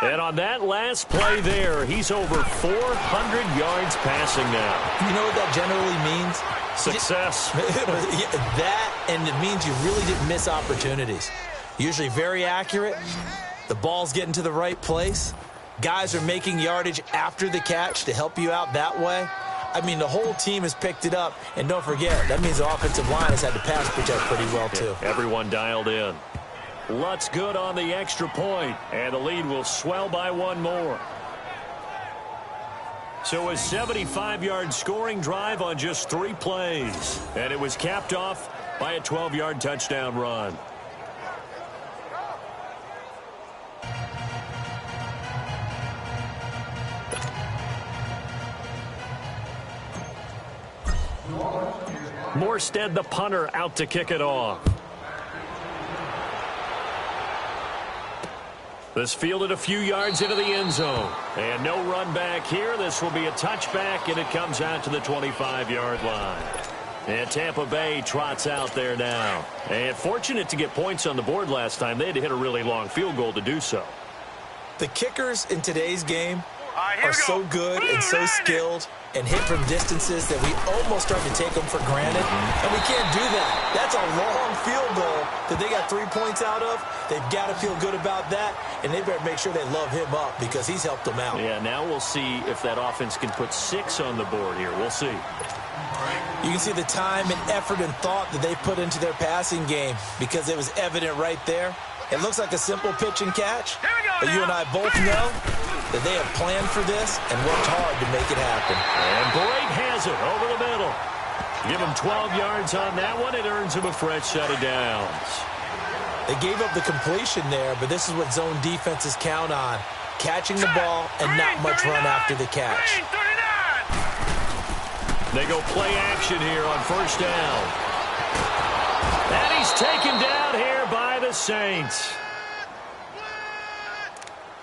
Speaker 4: And on that last play there, he's over 400 yards passing now.
Speaker 5: You know what that generally means?
Speaker 4: Success.
Speaker 5: That, and it means you really didn't miss opportunities. Usually very accurate. The ball's getting to the right place. Guys are making yardage after the catch to help you out that way. I mean, the whole team has picked it up. And don't forget, that means the offensive line has had to pass protect pretty well, too.
Speaker 4: Everyone dialed in. Lutz good on the extra point, and the lead will swell by one more. So a 75-yard scoring drive on just 3 plays, and it was capped off by a 12-yard touchdown run. Morstead, the punter, out to kick it off. This fielded a few yards into the end zone. And no run back here. This will be a touchback, and it comes out to the 25-yard line. And Tampa Bay trots out there now. And fortunate to get points on the board last time. They had to hit a really long field goal to do so.
Speaker 5: The kickers in today's game are so good and so skilled and hit from distances that we almost start to take them for granted. And we can't do that. That's a long field goal that they got 3 points out of. They've got to feel good about that, and they better make sure they love him up because he's helped them out.
Speaker 4: Yeah, now we'll see if that offense can put 6 on the board here. We'll see.
Speaker 5: You can see the time and effort and thought that they put into their passing game because it was evident right there. It looks like a simple pitch and catch, but you and I both know that they have planned for this and worked hard to make it happen.
Speaker 4: And Boyd has it over the middle. Give him 12 yards on that one. It earns him a fresh set of downs.
Speaker 5: They gave up the completion there, but this is what zone defenses count on. Catching the ball and not much run after the catch.
Speaker 4: They go play action here on first down. And he's taken down here by the Saints.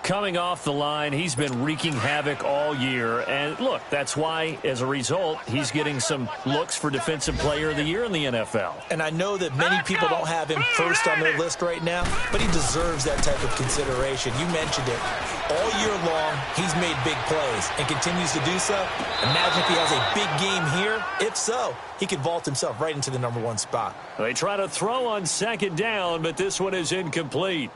Speaker 4: Coming off the line, he's been wreaking havoc all year. And look, that's why, as a result, he's getting some looks for Defensive Player of the Year in the NFL.
Speaker 5: And I know that many people don't have him first on their list right now, but he deserves that type of consideration. You mentioned it. All year long, he's made big plays and continues to do so. Imagine if he has a big game here. If so, he could vault himself right into the #1 spot.
Speaker 4: They try to throw on second down, but this one is incomplete.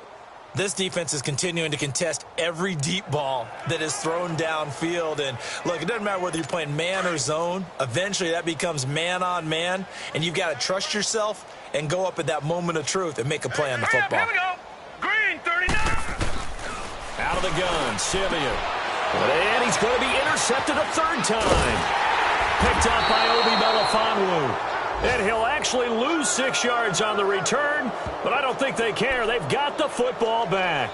Speaker 5: This defense is continuing to contest every deep ball that is thrown downfield. And, look, it doesn't matter whether you're playing man or zone. Eventually, that becomes man-on-man, and you've got to trust yourself and go up at that moment of truth and make a play on the football.
Speaker 3: Here we go. Green, 39.
Speaker 4: Out of the gun, Simeon. And he's going to be intercepted a third time. Picked up by Obi Melifonwu. And he'll actually lose 6 yards on the return, but I don't think they care. They've got the football back.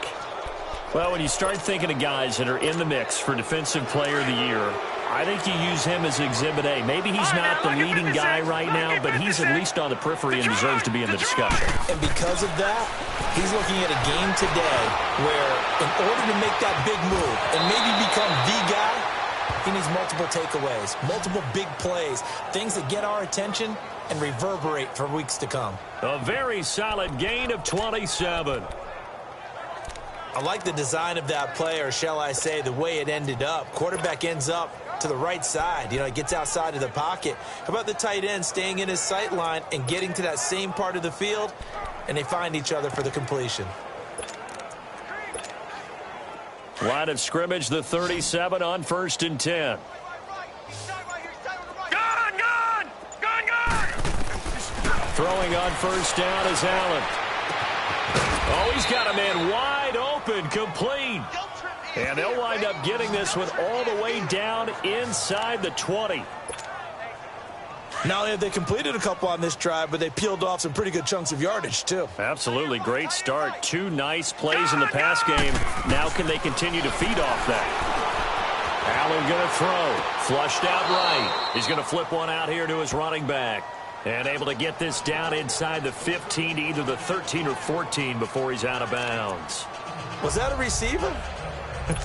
Speaker 4: Well, when you start thinking of guys that are in the mix for Defensive Player of the Year, I think you use him as Exhibit A. Maybe he's not the leading guy right now, but he's at least on the periphery and deserves to be in the discussion.
Speaker 5: And because of that, he's looking at a game today where in order to make that big move and maybe become the guy, he needs multiple takeaways, multiple big plays, things that get our attention and reverberate for weeks to come.
Speaker 4: A very solid gain of 27.
Speaker 5: I like the design of that play, or shall I say the way it ended up. Quarterback ends up to the right side. You know, it gets outside of the pocket. How about the tight end staying in his sight line and getting to that same part of the field, and they find each other for the completion.
Speaker 4: Line of scrimmage, the 37 on 1st and 10. Throwing on first down is Allen. Oh, he's got a man wide open, complete. And they'll wind up getting this one all the way down inside the 20.
Speaker 5: Not only have they completed a couple on this drive, but they peeled off some pretty good chunks of yardage, too.
Speaker 4: Absolutely great start. 2 nice plays in the pass game. Now can they continue to feed off that? Allen going to throw. Flushed out right. He's going to flip one out here to his running back. And able to get this down inside the 15, either the 13 or 14 before he's out of bounds.
Speaker 5: Was that a receiver?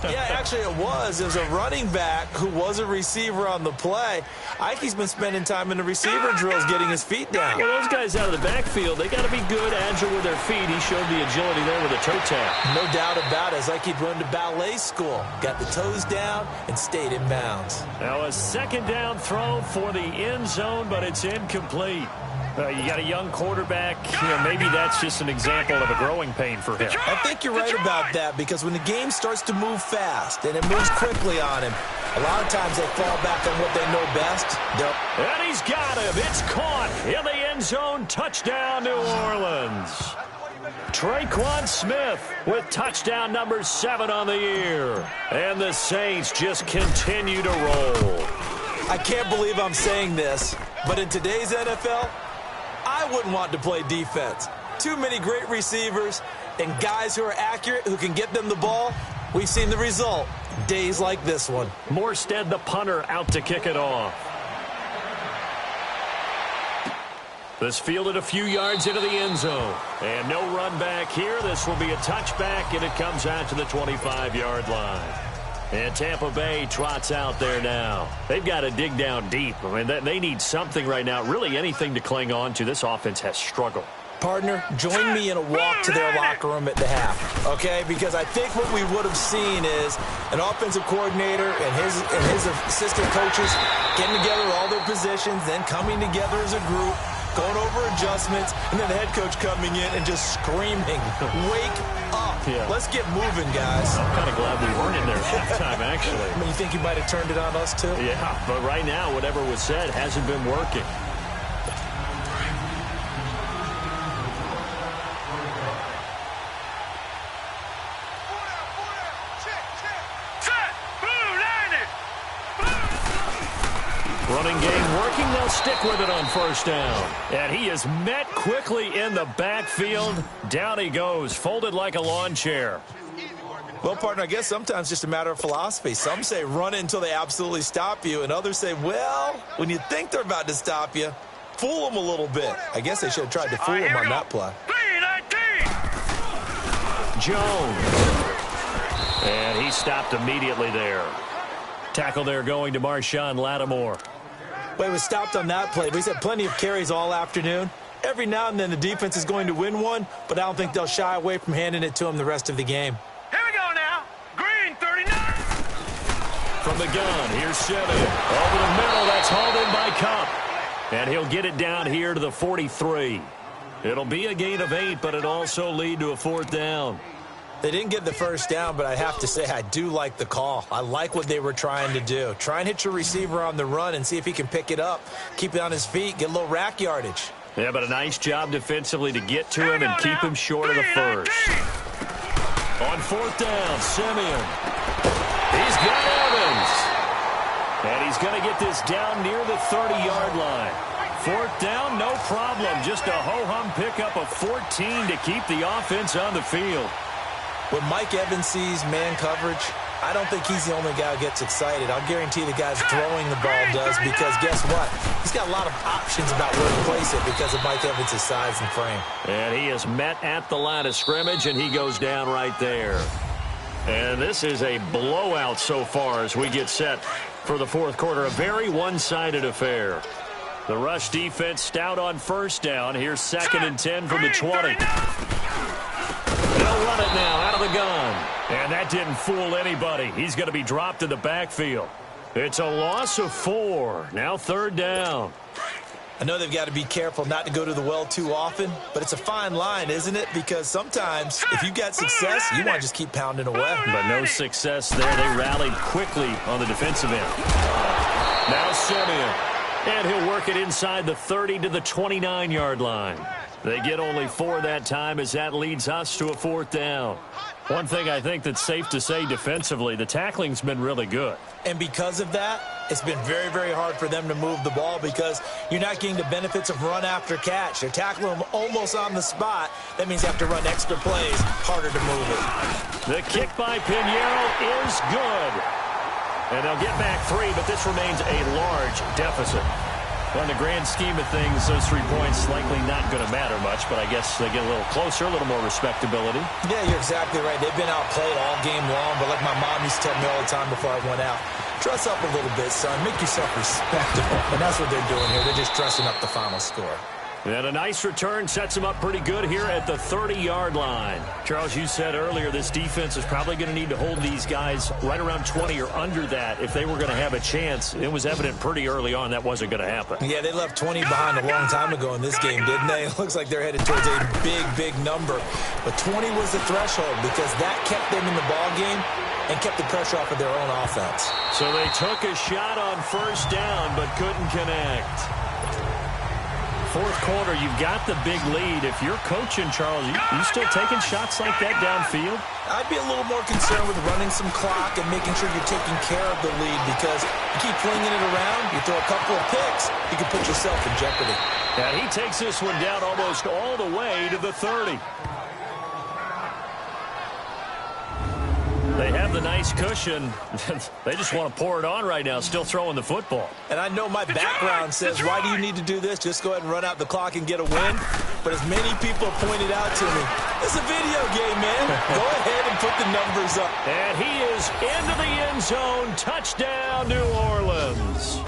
Speaker 5: Yeah, actually it was. It was a running back who was a receiver on the play. Ike's been spending time in the receiver drills getting his feet down.
Speaker 4: Well, those guys out of the backfield, they got to be good, agile with their feet. He showed the agility there with a toe tap.
Speaker 5: No doubt about it. It's like he'd run to ballet school. Got the toes down and stayed in bounds.
Speaker 4: Now a second down throw for the end zone, but it's incomplete. You got a young quarterback. Maybe that's just an example of a growing pain for him.
Speaker 5: I think you're right about that, because when the game starts to move fast and it moves quickly on him, a lot of times they fall back on what they know best.
Speaker 4: And he's got him. It's caught in the end zone. Touchdown, New Orleans. Traquan Smith with touchdown number 7 on the year. And the Saints just continue to roll.
Speaker 5: I can't believe I'm saying this, but in today's NFL, I wouldn't want to play defense. Too many great receivers and guys who are accurate, who can get them the ball. We've seen the result. Days like this one.
Speaker 4: Morstead, the punter, out to kick it off. This fielded a few yards into the end zone. And no run back here. This will be a touchback, and it comes out to the 25-yard line. And Tampa Bay trots out there now. They've got to dig down deep. I mean, they need something right now, really anything to cling on to. This offense has struggled.
Speaker 5: Partner, join me in a walk to their locker room at the half, okay? Because I think what we would have seen is an offensive coordinator and his assistant coaches getting together all their positions, then coming together as a group, going over adjustments, and then the head coach coming in and just screaming, wake up. Yeah. Let's get moving, guys.
Speaker 4: I'm kind of glad we weren't in there at halftime, actually.
Speaker 5: I mean, you think you might have turned it on us, too?
Speaker 4: Yeah, but right now, whatever was said hasn't been working. Running game working. They'll stick with it on first down. And he is met quickly in the backfield. Down he goes, folded like a lawn chair.
Speaker 5: Well, partner, I guess sometimes just a matter of philosophy. Some say run it until they absolutely stop you, and others say, well, when you think they're about to stop you, fool them a little bit. I guess they should have tried to fool him on that play.
Speaker 4: Jones. And he stopped immediately there. Tackle there going to Marshawn Lattimore.
Speaker 5: Well, he was stopped on that play, but he's had plenty of carries all afternoon. Every now and then the defense is going to win one, but I don't think they'll shy away from handing it to him the rest of the game.
Speaker 3: Here we go now. Green 39.
Speaker 4: From the gun, here's Simeon. Over the middle, that's hauled in by Cup. And he'll get it down here to the 43. It'll be a gain of 8, but it'll also lead to a 4th down.
Speaker 5: They didn't get the first down, but I have to say I do like the call. I like what they were trying to do. Try and hit your receiver on the run and see if he can pick it up, keep it on his feet, get a little rack yardage.
Speaker 4: Yeah, but a nice job defensively to get to him and keep him short of the first. On 4th down, Simeon. He's got Evans. And he's going to get this down near the 30-yard line. 4th down, no problem. Just a ho-hum pickup of 14 to keep the offense on the field.
Speaker 5: When Mike Evans sees man coverage, I don't think he's the only guy who gets excited. I'll guarantee the guy throwing the ball does, because guess what? He's got a lot of options about where to place it because of Mike Evans' size and frame.
Speaker 4: And he is met at the line of scrimmage, and he goes down right there. And this is a blowout so far as we get set for the 4th quarter. A very one-sided affair. The rush defense stout on first down. Here's 2nd and 10 from the 20. They'll run it now out of the gun. And that didn't fool anybody. He's going to be dropped in the backfield. It's a loss of 4. Now 3rd down.
Speaker 5: I know they've got to be careful not to go to the well too often, but it's a fine line, isn't it? Because sometimes if you've got success, you want to just keep pounding away.
Speaker 4: But no success there. They rallied quickly on the defensive end. Now Simeon. And he'll work it inside the 30 to the 29-yard line. They get only 4 that time as that leads us to a 4th down. One thing I think that's safe to say defensively, the tackling's been really good.
Speaker 5: And because of that, it's been very, very hard for them to move the ball because you're not getting the benefits of run after catch. They're tackling them almost on the spot. That means you have to run extra plays, harder to move it.
Speaker 4: The kick by Pinheiro is good. And they'll get back 3, but this remains a large deficit. Well, in the grand scheme of things, those 3 points likely not going to matter much, but I guess they get a little closer, a little more respectability.
Speaker 5: Yeah, you're exactly right. They've been outplayed all game long, but like my mom used to tell me all the time before I went out, dress up a little bit, son. Make yourself respectable. And that's what they're doing here. They're just dressing up the final score.
Speaker 4: And a nice return sets them up pretty good here at the 30-yard line. Charles, you said earlier this defense is probably going to need to hold these guys right around 20 or under that if they were going to have a chance. It was evident pretty early on that wasn't going to happen.
Speaker 5: Yeah, they left 20 behind a long time ago in this game, didn't they? It looks like they're headed towards a big, big number. But 20 was the threshold because that kept them in the ball game and kept the pressure off of their own offense.
Speaker 4: So they took a shot on first down but couldn't connect. Fourth quarter, you've got the big lead. If you're coaching, Charles, you still taking shots like that downfield?
Speaker 5: I'd be a little more concerned with running some clock and making sure you're taking care of the lead because you keep flinging it around, you throw a couple of picks, you can put yourself in jeopardy.
Speaker 4: And he takes this one down almost all the way to the 30. They have the nice cushion. They just want to pour it on right now, still throwing the football.
Speaker 5: And I know my background says, why do you need to do this? Just go ahead and run out the clock and get a win. But as many people have pointed out to me, it's a video game, man. Go ahead and put the numbers up.
Speaker 4: And he is into the end zone. Touchdown, New Orleans.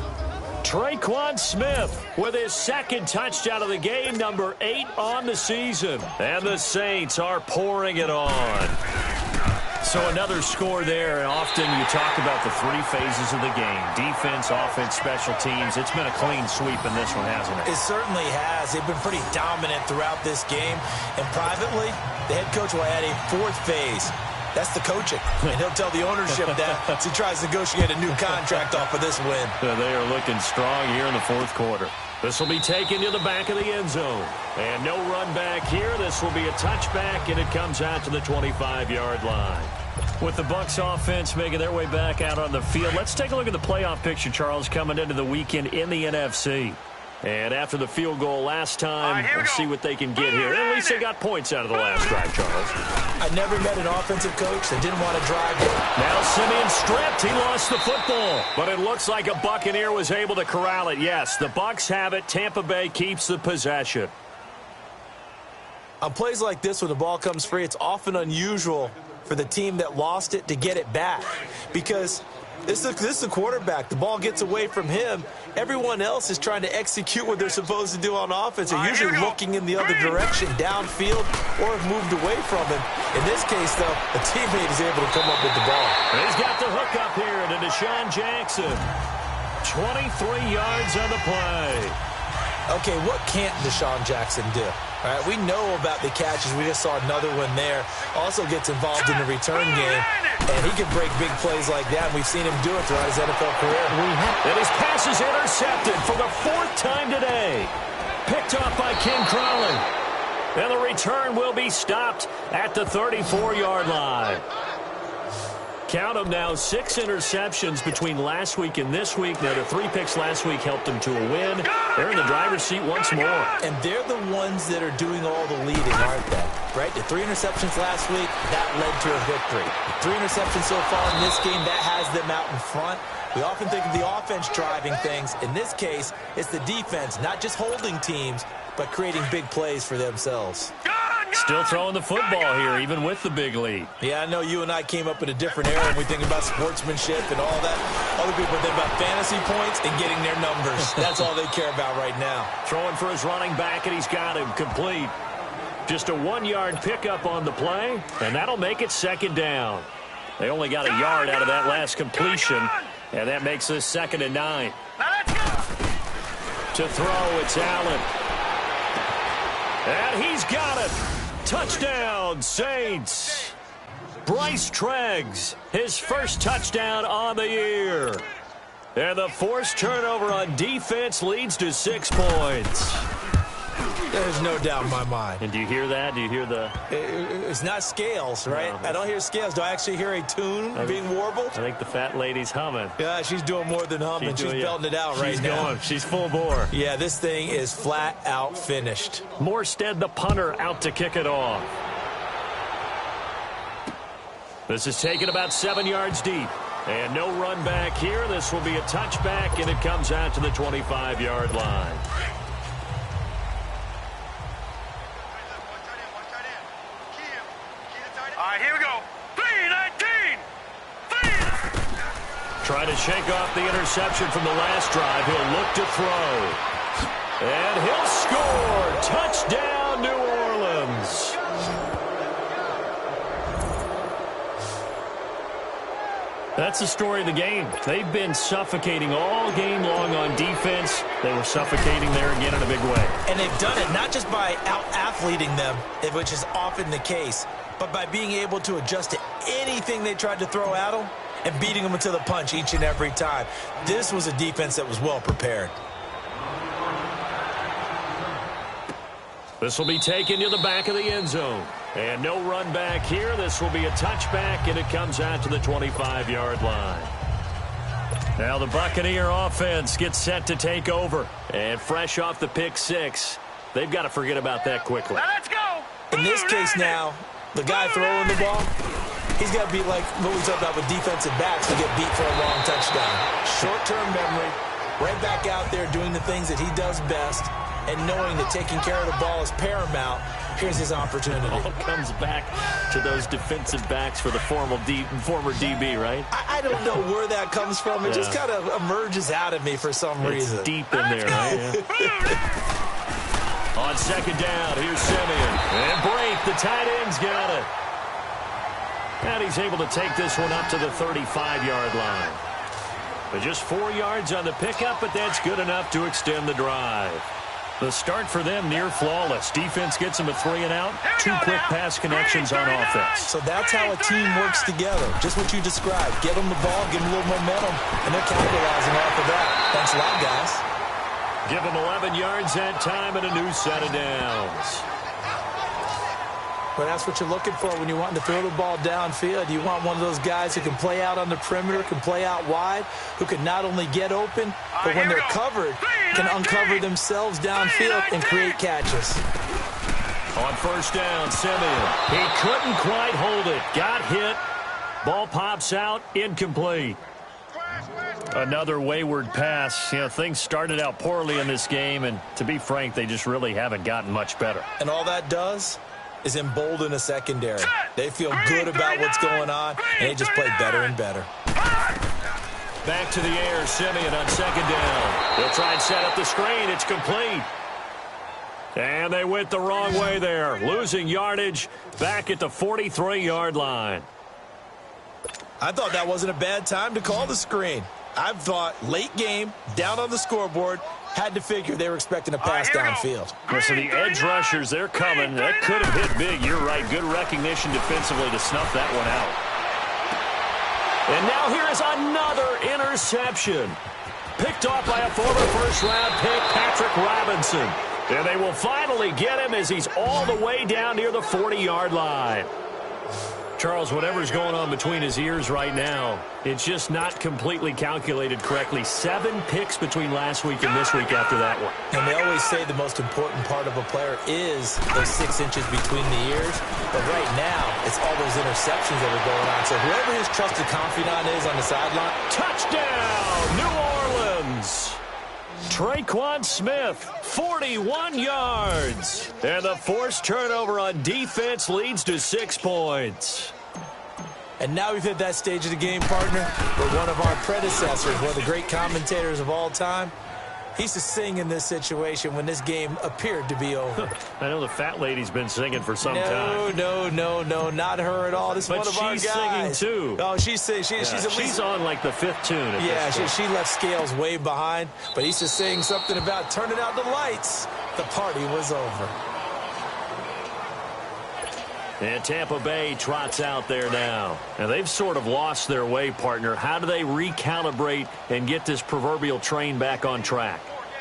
Speaker 4: Traquan Smith with his second touchdown of the game, number 8 on the season. And the Saints are pouring it on. So another score there, and often you talk about the 3 phases of the game. Defense, offense, special teams. It's been a clean sweep in this one, hasn't it?
Speaker 5: It certainly has. They've been pretty dominant throughout this game. And privately, the head coach will add a 4th phase. That's the coaching. And he'll tell the ownership that as he tries to negotiate a new contract off of this win.
Speaker 4: They are looking strong here in the fourth quarter. This will be taken to the back of the end zone. And no run back here. This will be a touchback, and it comes out to the 25-yard line. With the Bucs offense making their way back out on the field, let's take a look at the playoff picture, Charles, coming into the weekend in the NFC. And after the field goal last time, we'll see what they can get here. At least they got points out of the last drive, Charles.
Speaker 5: I never met an offensive coach that didn't want to drive it.
Speaker 4: Now Simeon stripped. He lost the football. But it looks like a Buccaneer was able to corral it. Yes, the Bucs have it. Tampa Bay keeps the possession.
Speaker 5: On plays like this where the ball comes free, it's often unusual for the team that lost it to get it back. Because this is the quarterback. The ball gets away from him. Everyone else is trying to execute what they're supposed to do on offense. They're usually looking in the other direction, downfield, or have moved away from him. In this case, though, a teammate is able to come up with the ball.
Speaker 4: And he's got the hook up here to Deshaun Jackson. 23 yards on the play.
Speaker 5: Okay, what can't Deshaun Jackson do? All right, we know about the catches. We just saw another one there. Also gets involved in the return game. And he can break big plays like that. We've seen him do it throughout his NFL career.
Speaker 4: And his pass is intercepted for the 4th time today. Picked off by Ken Crawley. And the return will be stopped at the 34-yard line. Count them now, 6 interceptions between last week and this week. Now, the 3 picks last week helped them to a win. They're in the driver's seat once more.
Speaker 5: And they're the ones that are doing all the leading, aren't they? Right? The 3 interceptions last week, that led to a victory. 3 interceptions so far in this game, that has them out in front. We often think of the offense driving things. In this case, it's the defense, not just holding teams, but creating big plays for themselves.
Speaker 4: Still throwing the football here, even with the big lead.
Speaker 5: Yeah, I know you and I came up in a different era, and we think about sportsmanship and all that. Other people think about fantasy points and getting their numbers. That's all they care about right now.
Speaker 4: Throwing for his running back, and he's got him complete. Just a 1-yard pickup on the play, and that'll make it 2nd down. They only got a yard out of that last completion, and that makes this 2nd and 9. To throw, it's Allen. And he's got it. Touchdown, Saints. Bryce Treggs, his first touchdown on the year. And the forced turnover on defense leads to 6 points.
Speaker 5: There's no doubt in my mind.
Speaker 4: And do you hear that? Do you hear the...
Speaker 5: It's not scales, right?
Speaker 4: No,
Speaker 5: I don't hear scales. Do I actually hear a tune being warbled?
Speaker 4: I think the fat lady's humming.
Speaker 5: Yeah, she's doing more than humming. She's belting it out right now.
Speaker 4: She's going. She's full bore.
Speaker 5: Yeah, this thing is flat out finished.
Speaker 4: Morstead, the punter, out to kick it off. This is taken about 7 yards deep. And no run back here. This will be a touchback, and it comes out to the 25-yard line.
Speaker 3: All right, here we go. 3-19.
Speaker 4: Trying to shake off the interception from the last drive. He'll look to throw. And he'll score. Touchdown, New Orleans. That's the story of the game. They've been suffocating all game long on defense. They were suffocating there again in a big way.
Speaker 5: And they've done it not just by out-athleting them, which is often the case, but by being able to adjust to anything they tried to throw at them and beating them to the punch each and every time. This was a defense that was well prepared.
Speaker 4: This will be taken to the back of the end zone. And no run back here. This will be a touchback, and it comes out to the 25-yard line. Now the Buccaneer offense gets set to take over. And fresh off the pick six, they've got to forget about that quickly.
Speaker 3: Now let's go.
Speaker 5: In this case now, the guy throwing the ball, he's got to be like what we talked about with defensive backs to get beat for a long touchdown. Short-term memory, right back out there doing the things that he does best, and knowing that taking care of the ball is paramount. Here's his opportunity.
Speaker 4: It all comes back to those defensive backs for the former DB, right?
Speaker 5: I don't know where that comes from. It just kind of emerges out of me for some reason.
Speaker 4: It's deep in there, right? Yeah. On second down, here's Simeon. And Brake, the tight end's got it. And he's able to take this one up to the 35-yard line. But just 4 yards on the pickup, but that's good enough to extend the drive. The start for them near flawless. Defense gets them a 3-and-out. 2 quick pass connections on offense.
Speaker 5: So that's how a team works together. Just what you described. Get them the ball, give them a little momentum, and they're capitalizing off of that. Thanks a lot, guys.
Speaker 4: Give them 11 yards that time and a new set of downs.
Speaker 5: But that's what you're looking for when you want to throw the ball downfield. You want one of those guys who can play out on the perimeter, can play out wide, who can not only get open, but when they're covered, can uncover themselves downfield and create catches.
Speaker 4: On first down, Simeon. He couldn't quite hold it. Got hit. Ball pops out. Incomplete. Another wayward pass. You know, things started out poorly in this game, and to be frank, they just really haven't gotten much better.
Speaker 5: And all that does is embolden a secondary. They feel good about what's going on, and they just play better and better.
Speaker 4: Back to the air, Simeon on second down. They'll try and set up the screen. It's complete. And they went the wrong way there, losing yardage back at the 43-yard line.
Speaker 5: I thought that wasn't a bad time to call the screen. I thought late game, down on the scoreboard, had to figure they were expecting a pass downfield.
Speaker 4: Well, so the edge rushers, they're coming. That could have hit big. You're right. Good recognition defensively to snuff that one out. And now here is another interception. Picked off by a former first-round pick, Patrick Robinson. And they will finally get him as he's all the way down near the 40-yard line. Charles, whatever's going on between his ears right now, it's just not completely calculated correctly. 7 picks between last week and this week after that one.
Speaker 5: And they always say the most important part of a player is those 6 inches between the ears. But right now, it's all those interceptions that are going on. So whoever his trusted confidant is on the sideline.
Speaker 4: Touchdown, New Orleans! Traquan Smith, 41 yards. And the forced turnover on defense leads to 6 points.
Speaker 5: And now we've hit that stage of the game, partner, where one of our predecessors, one of the great commentators of all time, he used to sing in this situation when this game appeared to be over.
Speaker 4: I know the fat lady's been singing for some time.
Speaker 5: No, not her at all. This is one of our guys.
Speaker 4: But she's singing, too.
Speaker 5: Oh, she's singing. She's
Speaker 4: on, like, the 5th tune.
Speaker 5: Yeah, she left Scales way behind. But he's just saying something about turning out the lights. The party was over.
Speaker 4: And Tampa Bay trots out there now. And they've sort of lost their way, partner. How do they recalibrate and get this proverbial train back on track?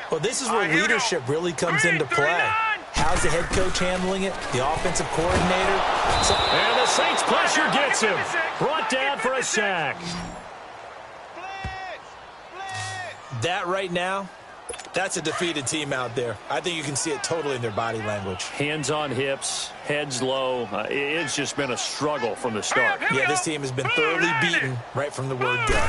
Speaker 5: Well, this is where leadership really comes into play. How's the head coach handling it? The offensive coordinator?
Speaker 4: And the Saints pressure gets him. Brought down for a sack.
Speaker 5: That right now, that's a defeated team out there. I think you can see it totally in their body language.
Speaker 4: Hands on hips, heads low. It's just been a struggle from the start.
Speaker 5: Yeah, this team has been thoroughly beaten right from the word go.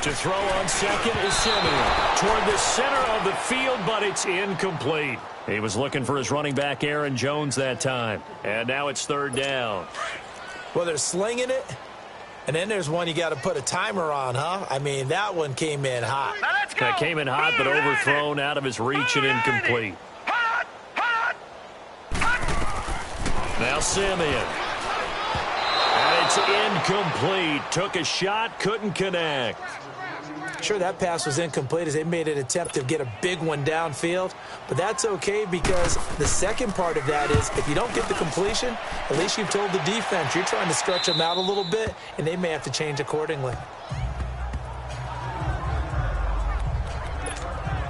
Speaker 4: To throw on second is Simeon. Toward the center of the field, but it's incomplete. He was looking for his running back, Aaron Jones, that time. And now it's third down.
Speaker 5: Well, they're slinging it. And then there's one you got to put a timer on, huh? I mean, that one came in hot.
Speaker 4: That came in hot, but overthrown, out of his reach and incomplete. Now Simeon. And it's incomplete. Took a shot, couldn't connect.
Speaker 5: Sure, that pass was incomplete as they made an attempt to get a big one downfield. But that's okay because the second part of that is if you don't get the completion, at least you've told the defense you're trying to stretch them out a little bit, and they may have to change accordingly.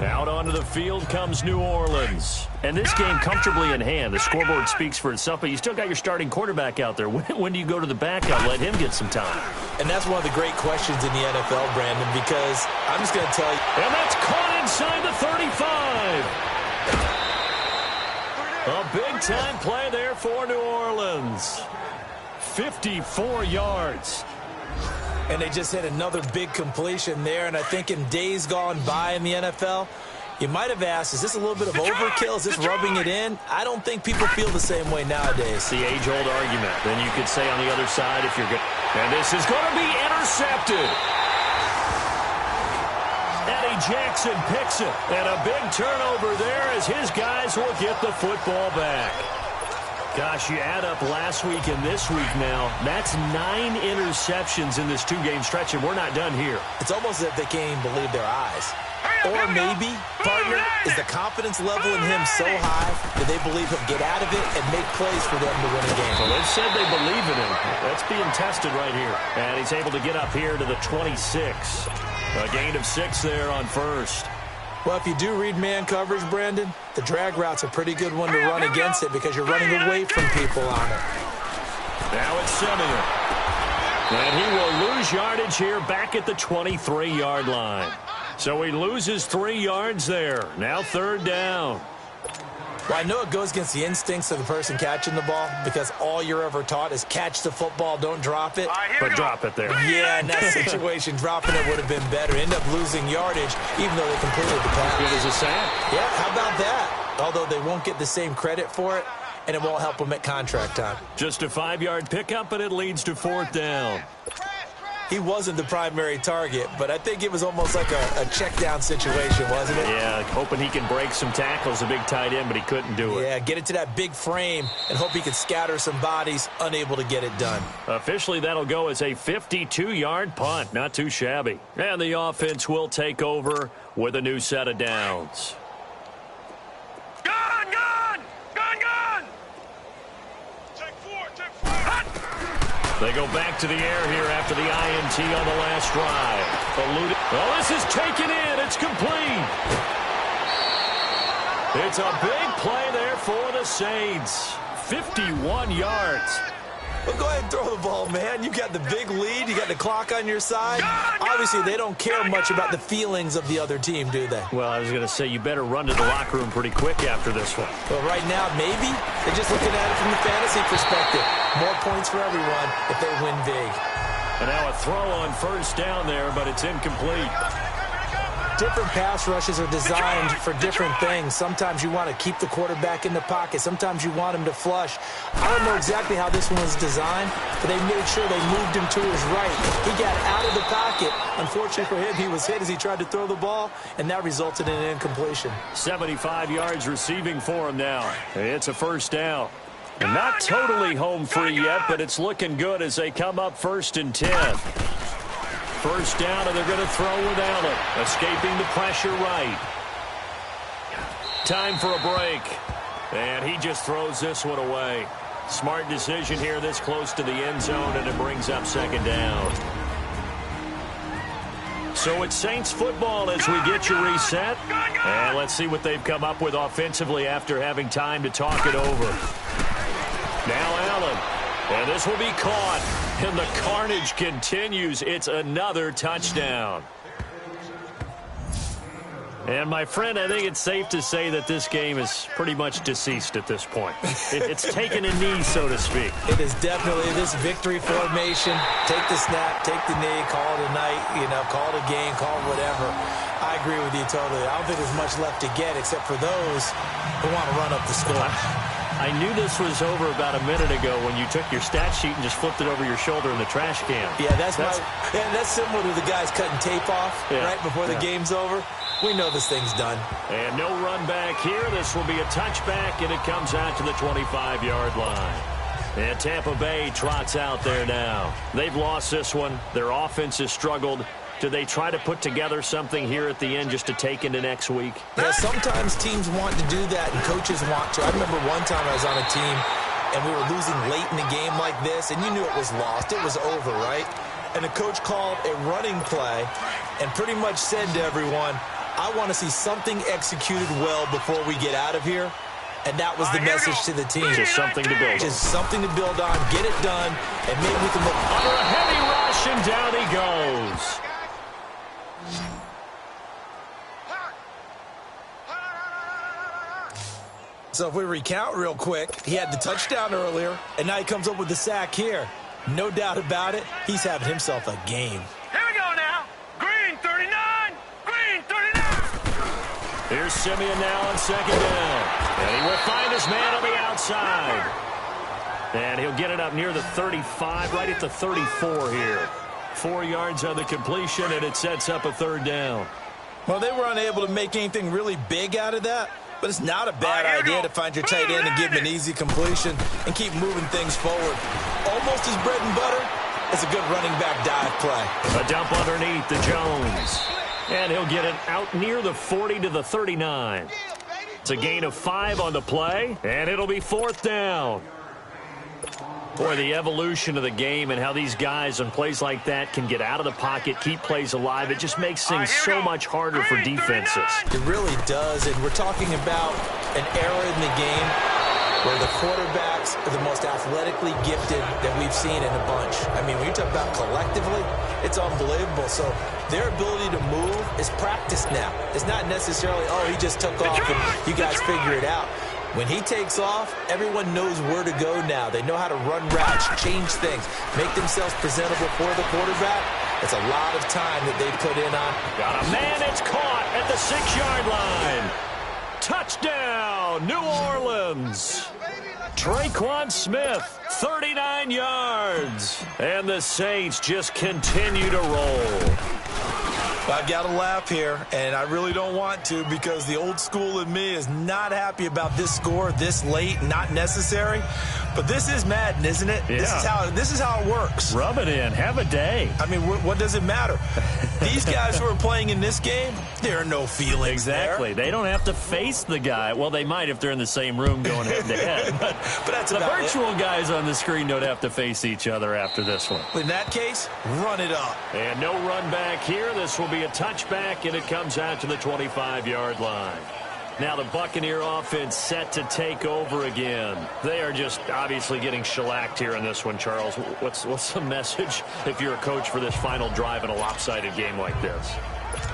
Speaker 4: Out onto the field comes New Orleans. And this game comfortably in hand. The scoreboard speaks for itself, but you still got your starting quarterback out there. When do you go to the backup? Let him get some time.
Speaker 5: And that's one of the great questions in the NFL, Brandon, because I'm just going to tell you.
Speaker 4: And that's caught inside the 35. A big-time play there for New Orleans. 54 yards.
Speaker 5: And they just hit another big completion there. And I think in days gone by in the NFL, you might have asked, is this a little bit of overkill? Is this rubbing it in? I don't think people feel the same way nowadays.
Speaker 4: The age-old argument. Then you could say on the other side if you're good. And this is going to be intercepted. Eddie Jackson picks it. And a big turnover there as his guys will get the football back. Gosh, you add up last week and this week now, that's 9 interceptions in this 2-game stretch, and we're not done here.
Speaker 5: It's almost as if they can't even believe their eyes. Or maybe, partner, is the confidence level in him so high that they believe he'll get out of it and make plays for them to win a game.
Speaker 4: Well, they've said they believe in him. That's being tested right here. And he's able to get up here to the 26. A gain of 6 there on first.
Speaker 5: Well, if you do read man coverage, Brandon, the drag route's a pretty good one to run against it because you're running away from people on it.
Speaker 4: Now it's Simeon. And he will lose yardage here back at the 23-yard line. So he loses 3 yards there. Now third down.
Speaker 5: Well, I know it goes against the instincts of the person catching the ball because all you're ever taught is catch the football, don't drop it.
Speaker 4: But drop it there.
Speaker 5: Yeah, in that situation, dropping it would have been better. End up losing yardage, even though they completed the pass.
Speaker 4: Good as a sack.
Speaker 5: Yeah, how about that? Although they won't get the same credit for it, and it won't help them at contract time.
Speaker 4: Just a 5-yard pickup, and it leads to fourth down.
Speaker 5: He wasn't the primary target, but I think it was almost like a check-down situation, wasn't it?
Speaker 4: Yeah, hoping he can break some tackles, a big tight end, but he couldn't do it.
Speaker 5: Yeah, get it to that big frame and hope he could scatter some bodies, unable to get it done.
Speaker 4: Officially, that'll go as a 52-yard punt. Not too shabby. And the offense will take over with a new set of downs.
Speaker 3: Gun! Gun! Gun! Gun! Take 4, take 4. Hot!
Speaker 4: They go back to the air here after the INT on the last drive. Eluded. Oh, this is taken in. It's complete. It's a big play there for the Saints. 51 yards.
Speaker 5: Well, go ahead and throw the ball, man. You got the big lead. You got the clock on your side. Obviously, they don't care much about the feelings of the other team, do they?
Speaker 4: Well, I was going to say, you better run to the locker room pretty quick after this one.
Speaker 5: Well, right now, maybe. They're just looking at it from the fantasy perspective. More points for everyone if they win big.
Speaker 4: And now a throw on first down there, but it's incomplete.
Speaker 5: Different pass rushes are designed for different things. Sometimes you want to keep the quarterback in the pocket. Sometimes you want him to flush. I don't know exactly how this one was designed, but they made sure they moved him to his right. He got out of the pocket. Unfortunately for him, he was hit as he tried to throw the ball, and that resulted in an incompletion.
Speaker 4: 75 yards receiving for him now. It's a first down. And not totally home free yet, but it's looking good as they come up 1st and 10. First down, and they're going to throw without it. Escaping the pressure right. Time for a break. And he just throws this one away. Smart decision here this close to the end zone, and it brings up 2nd down. So it's Saints football as we get you reset. And let's see what they've come up with offensively after having time to talk it over. Now Allen. And this will be caught. And the carnage continues. It's another touchdown. And, my friend, I think it's safe to say that this game is pretty much deceased at this point. It's taken a knee, so to speak.
Speaker 5: It is definitely this victory formation. Take the snap, take the knee, call it a night, call it a game, call it whatever. I agree with you totally. I don't think there's much left to get except for those who want to run up the score.
Speaker 4: I knew this was over about a minute ago when you took your stat sheet and just flipped it over your shoulder in the trash can.
Speaker 5: Yeah, that's similar to the guys cutting tape off right before the game's over. We know this thing's done.
Speaker 4: And no run back here. This will be a touchback, and it comes out to the 25-yard line. And Tampa Bay trots out there now. They've lost this one. Their offense has struggled. Do they try to put together something here at the end just to take into next week?
Speaker 5: Yeah, sometimes teams want to do that, and coaches want to. I remember one time I was on a team, and we were losing late in a game like this, and you knew it was lost. It was over, right? And the coach called a running play and pretty much said to everyone, I want to see something executed well before we get out of here. And that was the message to the team.
Speaker 4: Just something to build on.
Speaker 5: Just something to build on, get it done, and maybe we can look
Speaker 4: under a heavy rush, and down he goes.
Speaker 5: So if we recount real quick, he had the touchdown earlier, and now he comes up with the sack here. No doubt about it, he's having himself a game.
Speaker 3: Here we go now. Green 39. Green 39.
Speaker 4: Here's Simeon now on second down. And he will find his man on the outside. And he'll get it up near the 35, right at the 34 here. 4 yards on the completion, and it sets up a third down.
Speaker 5: Well, they were unable to make anything really big out of that, but it's not a bad idea to find your tight end and give him an easy completion and keep moving things forward. Almost his bread and butter. It's a good running back dive play.
Speaker 4: A dump underneath to Jones. And he'll get it out near the 40 to the 39. It's a gain of 5 on the play, and it'll be fourth down. Boy, the evolution of the game and how these guys on plays like that can get out of the pocket, keep plays alive, it just makes things so much harder for defenses.
Speaker 5: It really does, and we're talking about an era in the game where the quarterbacks are the most athletically gifted that we've seen in a bunch. I mean, when you talk about collectively, it's unbelievable. So their ability to move is practiced now. It's not necessarily, oh, he just took off and you guys figure it out. When he takes off, everyone knows where to go now. They know how to run routes, change things, make themselves presentable for the quarterback. It's a lot of time that they put in on.
Speaker 4: Got a man, it's caught at the 6-yard line. Touchdown, New Orleans. Traquan Smith, 39 yards. And the Saints just continue to roll.
Speaker 5: I've got to laugh here, and I really don't want to because the old school in me is not happy about this score this late, not necessary. But this is Madden, isn't it?
Speaker 4: Yeah.
Speaker 5: This is how it works.
Speaker 4: Rub it in. Have a day.
Speaker 5: I mean, what does it matter? These guys who are playing in this game, there are no feelings
Speaker 4: Exactly.
Speaker 5: there.
Speaker 4: They don't have to face the guy. Well, they might if they're in the same room going head-to-head.
Speaker 5: But that's
Speaker 4: the virtual guys on the screen don't have to face each other after this one.
Speaker 5: In that case, run it up.
Speaker 4: And no run back here. This will be a touchback, and it comes out to the 25-yard line. Now the Buccaneer offense set to take over again. They are just obviously getting shellacked here in this one, Charles. What's the message if you're a coach for this final drive in a lopsided game like this?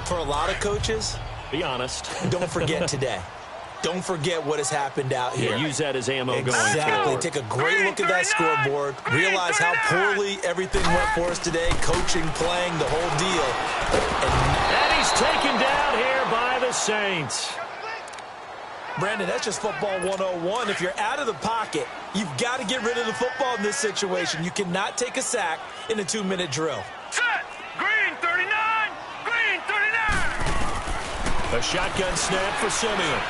Speaker 5: For a lot of coaches,
Speaker 4: be honest.
Speaker 5: Don't forget today. Don't forget what has happened out here.
Speaker 4: Yeah, use that as ammo going
Speaker 5: Exactly.
Speaker 4: forward.
Speaker 5: Take a great look at that scoreboard. Realize how poorly everything went for us today. Coaching, playing, the whole deal.
Speaker 4: And he's taken down here by the Saints.
Speaker 5: Brandon, that's just football 101. If you're out of the pocket, you've got to get rid of the football in this situation. You cannot take a sack in a 2-minute drill.
Speaker 3: Set. Green 39. Green 39.
Speaker 4: A shotgun snap for Simeon.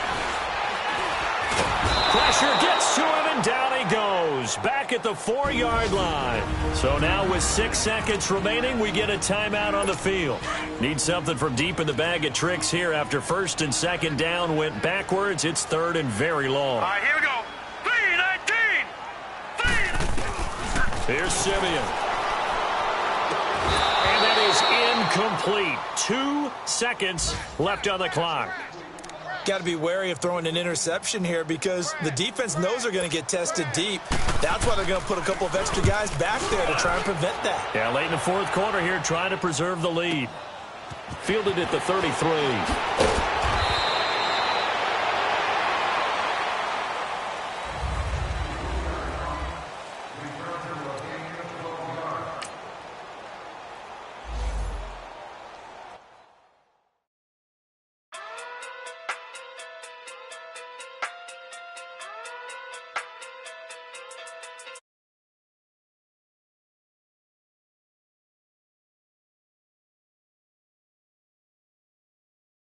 Speaker 4: Pressure gets to him, and down he goes. Back at the 4-yard line. So now with 6 seconds remaining, we get a timeout on the field. Need something from deep in the bag of tricks here after first and second down went backwards. It's third and very long.
Speaker 3: All right, here we go. 3-19.
Speaker 4: Here's Simeon. And that is Complete. 2 seconds left on the clock.
Speaker 5: Got to be wary of throwing an interception here because the defense knows they're going to get tested deep. That's why they're going to put a couple of extra guys back there to try and prevent that.
Speaker 4: Yeah, late in the fourth quarter here, trying to preserve the lead. Fielded at the 33.